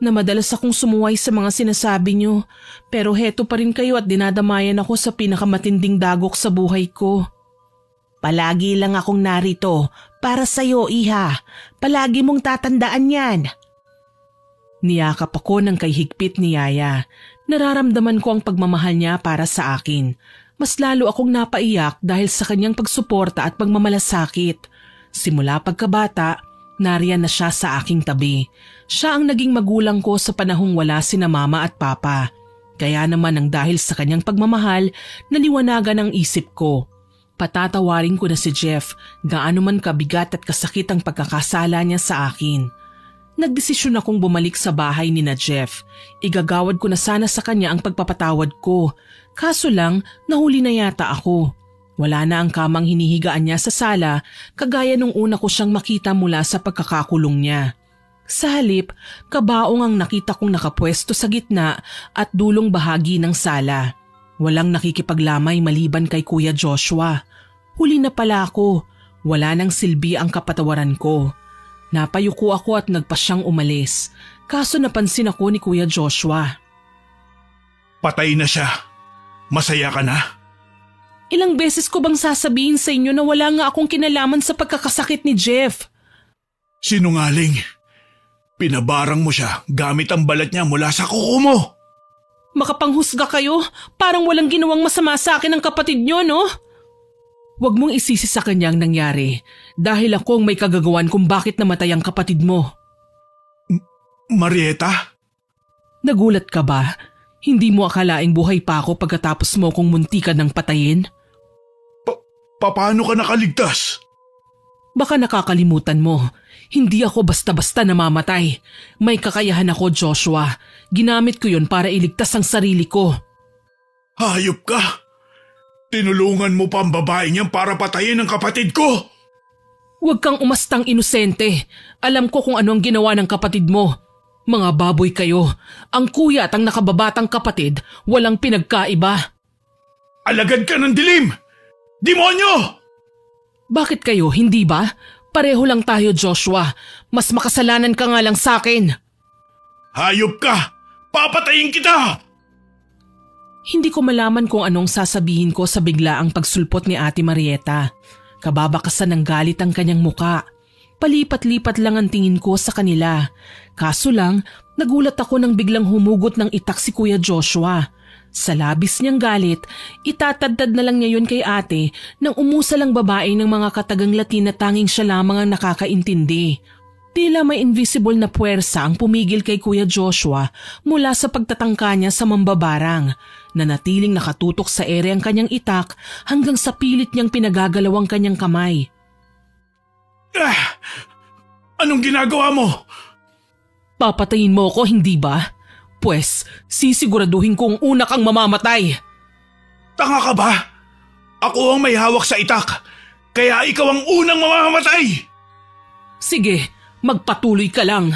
na madalas akong sumuway sa mga sinasabi niyo. Pero heto pa rin kayo at dinadamayan ako sa pinakamatinding dagok sa buhay ko. Palagi lang akong narito para sa'yo, Iha. Palagi mong tatandaan yan. Niyakap ako ng kahigpit ni Yaya. Nararamdaman ko ang pagmamahal niya para sa akin. Mas lalo akong napaiyak dahil sa kanyang pagsuporta at pagmamalasakit. Simula pagkabata, nariyan na siya sa aking tabi. Siya ang naging magulang ko sa panahong wala sina mama at papa. Kaya naman ang dahil sa kanyang pagmamahal, naliwanagan ang isip ko. Patatawarin ko na si Jeff, gaano man kabigat at kasakit ang pagkakasala niya sa akin. Nagdesisyon akong bumalik sa bahay ni na Jeff. Igagawad ko na sana sa kanya ang pagpapatawad ko. Kaso lang, nahuli na yata ako. Wala na ang kamang hinihigaan niya sa sala, kagaya nung una ko siyang makita mula sa pagkakakulong niya. Sa halip, kabaong ang nakita kong nakapwesto sa gitna at dulong bahagi ng sala. Walang nakikipaglamay maliban kay Kuya Joshua. Huli na pala ako. Wala nang silbi ang kapatawaran ko. Napayuko ako at nagpa siyang umalis. Kaso napansin ako ni Kuya Joshua. Patay na siya. Masaya ka na? Ilang beses ko bang sasabihin sa inyo na wala nga akong kinalaman sa pagkakasakit ni Jeff? Sinungaling. Pinabarang mo siya gamit ang balat niya mula sa kuko mo. Makapanghusga kayo, parang walang ginawang masama sa akin ang kapatid niyo, no? Huwag mong isisi sa kanyang nangyari dahil akong may kagagawan kung bakit namatay ang kapatid mo. Marieta? Nagulat ka ba? Hindi mo akalaing buhay pa ako pagkatapos mo kong muntikan ng patayin? Paano ka nakaligtas? Baka nakakalimutan mo. Hindi ako basta-basta namamatay. May kakayahan ako, Joshua. Ginamit ko yun para iligtas ang sarili ko. Hayop ka! Tinulungan mo pa ang babae niyan para patayin ang kapatid ko! Huwag kang umastang inosente. Alam ko kung ano ang ginawa ng kapatid mo. Mga baboy kayo. Ang kuya at ang nakababatang kapatid, walang pinagkaiba. Alagad ka ng dilim! Demonyo! Bakit kayo, hindi ba? Pareho lang tayo, Joshua. Mas makasalanan ka nga lang sa akin. Hayop ka! Papatayin kita! Hindi ko malaman kung anong sasabihin ko sa biglaang pagsulpot ni Ate Marieta. Kababakasan ng galit ang kanyang muka. Palipat-lipat lang ang tingin ko sa kanila. Kaso lang, nagulat ako nang biglang humugot ng itak si Kuya Joshua. Sa labis niyang galit, itatadtad na lang niya yun kay ate nang umusal ang babae ng mga katagang Latin na tanging siya lamang ang nakakaintindi. Tila may invisible na puwersa ang pumigil kay Kuya Joshua mula sa pagtatangka niya sa mambabarang, na natiling nakatutok sa ere ang kanyang itak hanggang sa pilit niyang pinagagalawang kanyang kamay. Anong ginagawa mo? Papatayin mo ko, hindi ba? Pwes, sisiguraduhin kong una kang mamamatay. Tanga ka ba? Ako ang may hawak sa itak, kaya ikaw ang unang mamamatay! Sige, magpatuloy ka lang.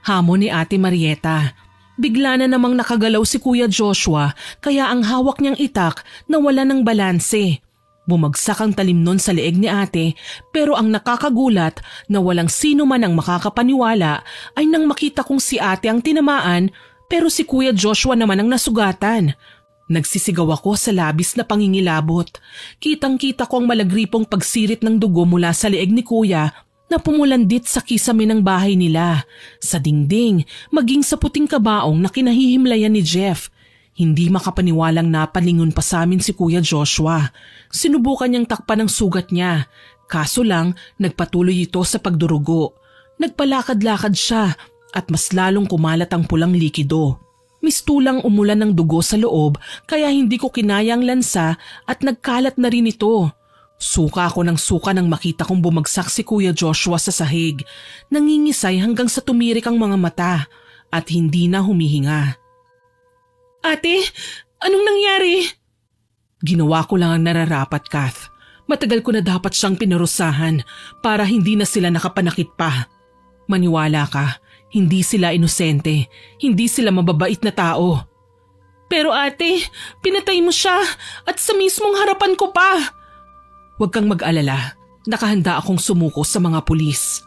Hamon ni Ate Marieta. Bigla na namang nakagalaw si Kuya Joshua kaya ang hawak niyang itak nawala ng balanse. Bumagsak ang talim nun sa leeg ni ate pero ang nakakagulat na walang sino man ang makakapaniwala ay nang makita kong si ate ang tinamaan pero si Kuya Joshua naman ang nasugatan. Nagsisigaw ako sa labis na pangingilabot. Kitang-kita ko ang malagripong pagsirit ng dugo mula sa leeg ni Kuya na pumulandit sa kisame ng bahay nila, sa dingding, maging sa puting kabaong na kinahihimlayan ni Jeff. Hindi makapaniwalang napalingon pa sa amin si Kuya Joshua. Sinubukan niyang takpan ang sugat niya. Kaso lang, nagpatuloy ito sa pagdurugo. Nagpalakad-lakad siya at mas lalong kumalat ang pulang likido. Mistulang umulan ng dugo sa loob kaya hindi ko kinayang lansa at nagkalat na rin ito. Suka ako ng suka nang makita kong bumagsak si Kuya Joshua sa sahig. Nangingisay hanggang sa tumirik ang mga mata at hindi na humihinga. Ate, anong nangyari? Ginawa ko lang ang nararapat, Kath. Matagal ko na dapat siyang pinarusahan para hindi na sila nakapanakit pa. Maniwala ka, hindi sila inosente, hindi sila mababait na tao. Pero ate, pinatay mo siya at sa mismong harapan ko pa. Huwag kang mag-alala, nakahanda akong sumuko sa mga pulis.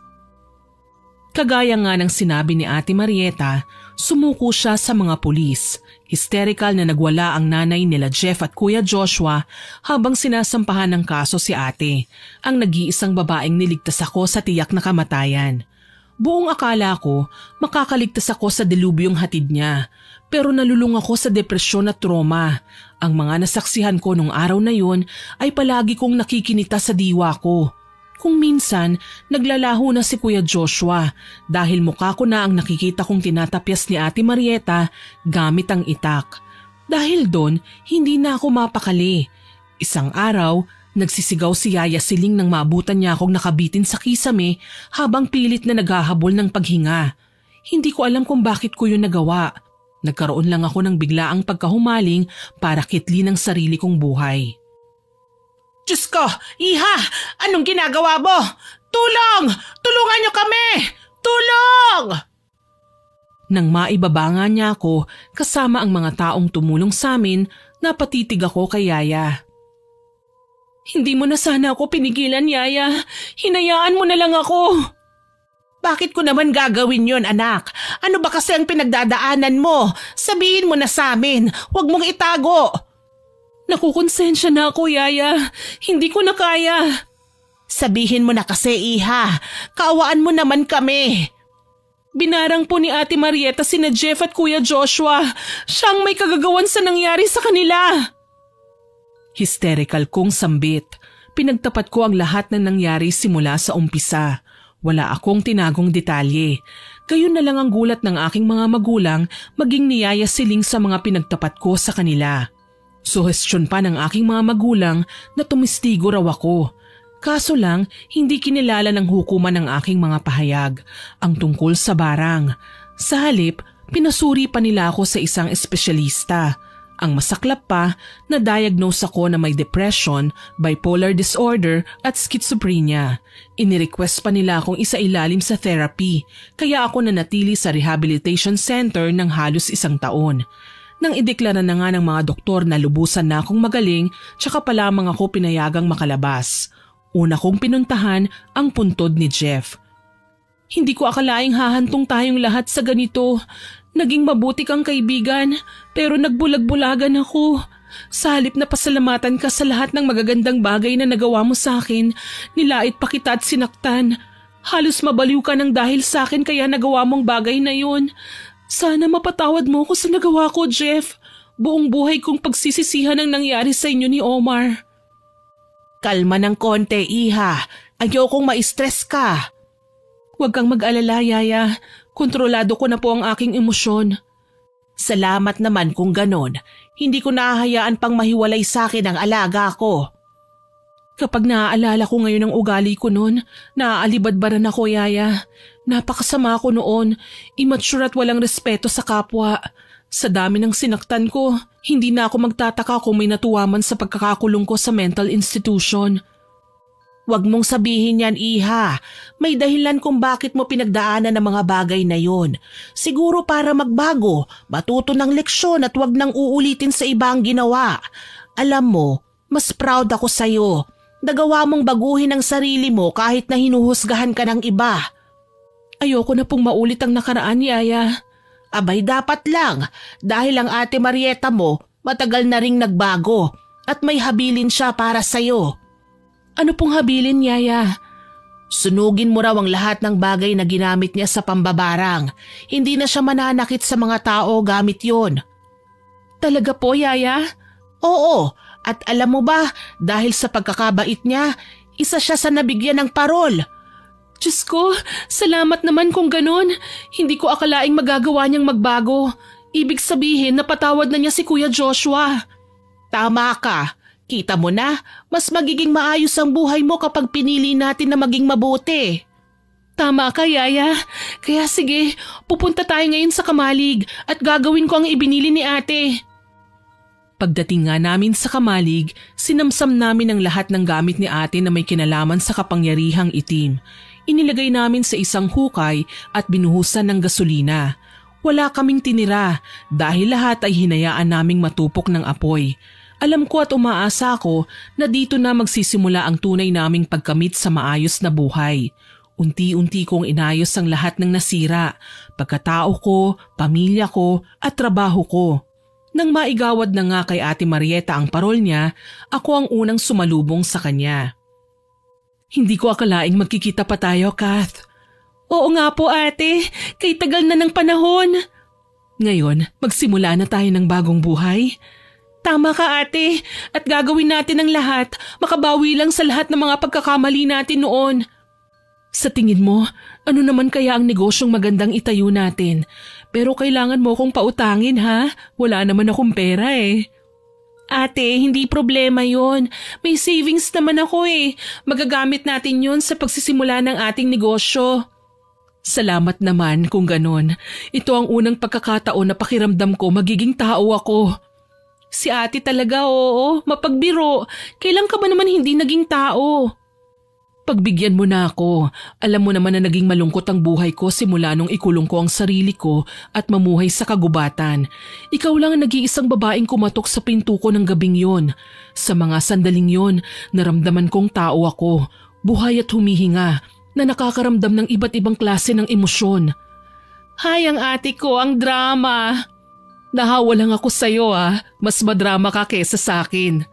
Kagaya nga ng sinabi ni Ate Marieta, sumuko siya sa mga pulis. Hysterical na nagwala ang nanay nila Jeff at Kuya Joshua habang sinasampahan ng kaso si ate, ang nag-iisang babaeng niligtas ako sa tiyak na kamatayan. Buong akala ko makakaligtas ako sa delubyong hatid niya, pero nalulung ako sa depresyon at trauma. Ang mga nasaksihan ko nung araw na yun ay palagi kong nakikinita sa diwa ko. Kung minsan, naglalaho na si Kuya Joshua dahil mukha ko na ang nakikita kong tinatapyas ni Ate Marieta gamit ang itak. Dahil doon, hindi na ako mapakali. Isang araw, nagsisigaw si Yaya Siling nang maabutan niya akong nakabitin sa kisame habang pilit na naghahabol ng paghinga. Hindi ko alam kung bakit ko yun nagawa. Nagkaroon lang ako ng biglaang pagkahumaling para kitlin ang sarili kong buhay. Diyos ko! Iha! Anong ginagawa mo? Tulong! Tulungan niyo kami! Tulong! Nang maibabanga niya ako kasama ang mga taong tumulong sa amin, napatitig ako kay Yaya. Hindi mo na sana ako pinigilan, Yaya. Hinayaan mo na lang ako. Bakit ko naman gagawin yon, anak? Ano ba kasi ang pinagdadaanan mo? Sabihin mo na sa amin. Huwag mong itago. Nakukonsensya na ako, Yaya. Hindi ko na kaya. Sabihin mo na kasi, Iha. Kaawaan mo naman kami. Binarang po ni Ate Marieta sina Jeff at Kuya Joshua. Siyang may kagagawan sa nangyari sa kanila. Hysterical kong sambit. Pinagtapat ko ang lahat na nangyari simula sa umpisa. Wala akong tinagong detalye. Gayon na lang ang gulat ng aking mga magulang maging ni Yaya Siling sa mga pinagtapat ko sa kanila. Suhestyon pa ng aking mga magulang na tumistigo raw ako. Kaso lang, hindi kinilala ng hukuman ng aking mga pahayag ang tungkol sa barang. Sa halip, pinasuri pa nila ako sa isang espesyalista. Ang masaklap pa, na-diagnose ako na may depression, bipolar disorder at schizophrenia. Inirequest pa nila akong isailalim sa therapy, kaya ako nanatili sa rehabilitation center ng halos 1 taon. Nang ideklara na nga ng mga doktor na lubusan na akong magaling, tsaka pa lamang ako pinayagang makalabas. Una kong pinuntahan ang puntod ni Jeff. Hindi ko akalaing hahantong tayong lahat sa ganito. Naging mabuti kang kaibigan, pero nagbulag-bulagan ako. Sa halip na pasalamatan ka sa lahat ng magagandang bagay na nagawa mo sa akin, nilait pa kita at sinaktan. Halos mabaliw ka ng dahil sa akin kaya nagawa mong bagay na yun. Sana mapatawad mo ko sa nagawa ko, Jeff. Buong buhay kong pagsisisihan ang nangyari sa inyo ni Omar. Kalma ng konti, Iha. Ayokong ma-stress ka. Huwag kang mag-alala, Yaya. Kontrolado ko na po ang aking emosyon. Salamat naman kung ganon. Hindi ko nahahayaan pang mahiwalay sa akin ang alaga ko. Kapag naaalala ko ngayon ang ugali ko noon, naaalibadbaran ako, Yaya. Napakasama ko noon, immature at walang respeto sa kapwa. Sa dami ng sinaktan ko, hindi na ako magtataka kung may natuwa man sa pagkakakulong ko sa mental institution. Huwag mong sabihin yan, Iha. May dahilan kung bakit mo pinagdaanan ng mga bagay na yon. Siguro para magbago, matuto ng leksyon at huwag nang uulitin sa iba ang ginawa. Alam mo, mas proud ako sa'yo. Nagawa mong baguhin ang sarili mo kahit na hinuhusgahan ka ng iba. Ayoko na pong maulit ang nakaraan, Yaya. Abay dapat lang dahil ang Ate Marieta mo matagal na ring nagbago at may habilin siya para sa'yo. Ano pong habilin, Yaya? Sunugin mo raw ang lahat ng bagay na ginamit niya sa pambabarang. Hindi na siya mananakit sa mga tao gamit yon. Talaga po, Yaya? Oo, at alam mo ba, dahil sa pagkakabait niya, isa siya sa nabigyan ng parol. Diyos ko, salamat naman kung ganon. Hindi ko akalaing magagawa niyang magbago. Ibig sabihin, napatawad na niya si Kuya Joshua. Tama ka. Kita mo na, mas magiging maayos ang buhay mo kapag pinili natin na maging mabuti. Tama ka, Yaya. Kaya sige, pupunta tayo ngayon sa Kamalig at gagawin ko ang ibinili ni ate. Pagdating nga namin sa Kamalig, sinamsam namin ang lahat ng gamit ni ate na may kinalaman sa kapangyarihang itim. Inilagay namin sa isang hukay at binuhusan ng gasolina. Wala kaming tinira dahil lahat ay hinayaan naming matupok ng apoy. Alam ko at umaasa ako na dito na magsisimula ang tunay naming pagkamit sa maayos na buhay. Unti-unti kong inayos ang lahat ng nasira, pagkatao ko, pamilya ko at trabaho ko. Nang maigawad na nga kay Ate Marieta ang parol niya, ako ang unang sumalubong sa kanya. Hindi ko akalaing magkikita pa tayo, Kath. Oo nga po, ate. Kay tagal na ng panahon. Ngayon, magsimula na tayo ng bagong buhay. Tama ka, ate. At gagawin natin ang lahat. Makabawi lang sa lahat ng mga pagkakamali natin noon. Sa tingin mo, ano naman kaya ang negosyong magandang itayo natin? Pero kailangan mo kong pautangin, ha? Wala naman akong pera eh. Ate, hindi problema yon. May savings naman ako eh. Magagamit natin yon sa pagsisimula ng ating negosyo. Salamat naman kung ganon. Ito ang unang pagkakataon na pakiramdam ko magiging tao ako. Si ate talaga, oo, mapagbiro. Kailan ka ba naman hindi naging tao? Pagbigyan mo na ako. Alam mo naman na naging malungkot ang buhay ko simula nung ikulong ko ang sarili ko at mamuhay sa kagubatan. Ikaw lang ang nag-iisang babaeng kumatok sa pinto ko ng gabing yon. Sa mga sandaling yon, naramdaman kong tao ako, buhay at humihinga, na nakakaramdam ng iba't ibang klase ng emosyon. Hay, ang ate ko, ang drama. Nahawa lang ako sa'yo mas madrama ka kesa sa akin.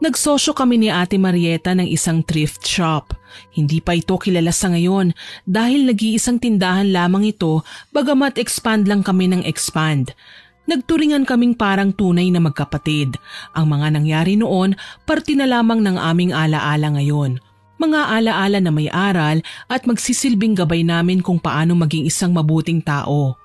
Nagsosyo kami ni Ate Marieta ng isang thrift shop. Hindi pa ito kilala sa ngayon dahil nag-iisang tindahan lamang ito bagamat expand lang kami ng expand. Nagturingan kaming parang tunay na magkapatid. Ang mga nangyari noon, parte na lamang ng aming alaala ngayon. Mga alaala na may aral at magsisilbing gabay namin kung paano maging isang mabuting tao.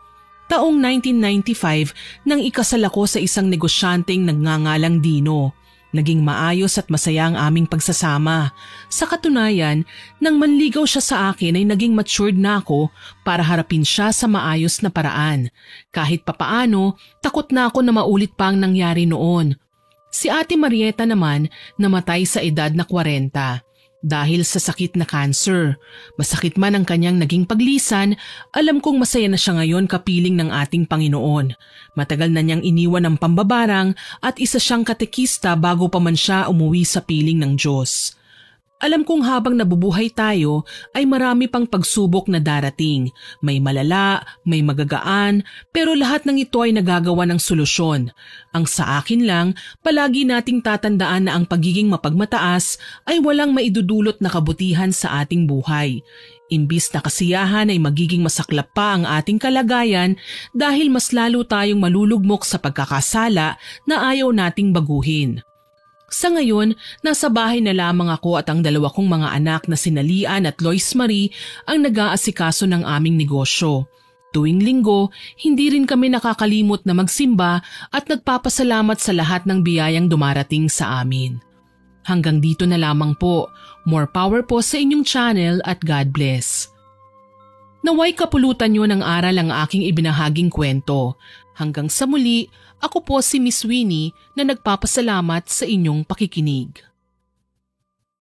Taong 1995 nang ikasal ako sa isang negosyanteng nagngangalang Dino. Naging maayos at masaya ang aming pagsasama. Sa katunayan, nang manligaw siya sa akin ay naging matured na ako para harapin siya sa maayos na paraan. Kahit papaano, takot na ako na maulit pa ang nangyari noon. Si Ate Marieta naman namatay sa edad na 40. Dahil sa sakit na cancer. Masakit man ang kanyang naging paglisan, alam kong masaya na siya ngayon kapiling ng ating Panginoon. Matagal na niyang iniwan ang pambabarang at isa siyang katekista bago pa man siya umuwi sa piling ng Diyos. Alam kong habang nabubuhay tayo ay marami pang pagsubok na darating. May malala, may magagaan, pero lahat ng ito ay nagagawa ng solusyon. Ang sa akin lang, palagi nating tatandaan na ang pagiging mapagmataas ay walang maidudulot na kabutihan sa ating buhay. Imbis na kasiyahan ay magiging masaklap pa ang ating kalagayan dahil mas lalo tayong malulugmok sa pagkakasala na ayaw nating baguhin. Sa ngayon, nasa bahay na lamang ako at ang dalawa kong mga anak na sina Lian at Lois Marie ang nag-aasikaso ng aming negosyo. Tuwing linggo, hindi rin kami nakakalimot na magsimba at nagpapasalamat sa lahat ng biyayang dumarating sa amin. Hanggang dito na lamang po. More power po sa inyong channel at God bless. Naway kapulutan nyo ng aral ang aking ibinahaging kwento. Hanggang sa muli, ako po si Miss Winnie na nagpapasalamat sa inyong pakikinig.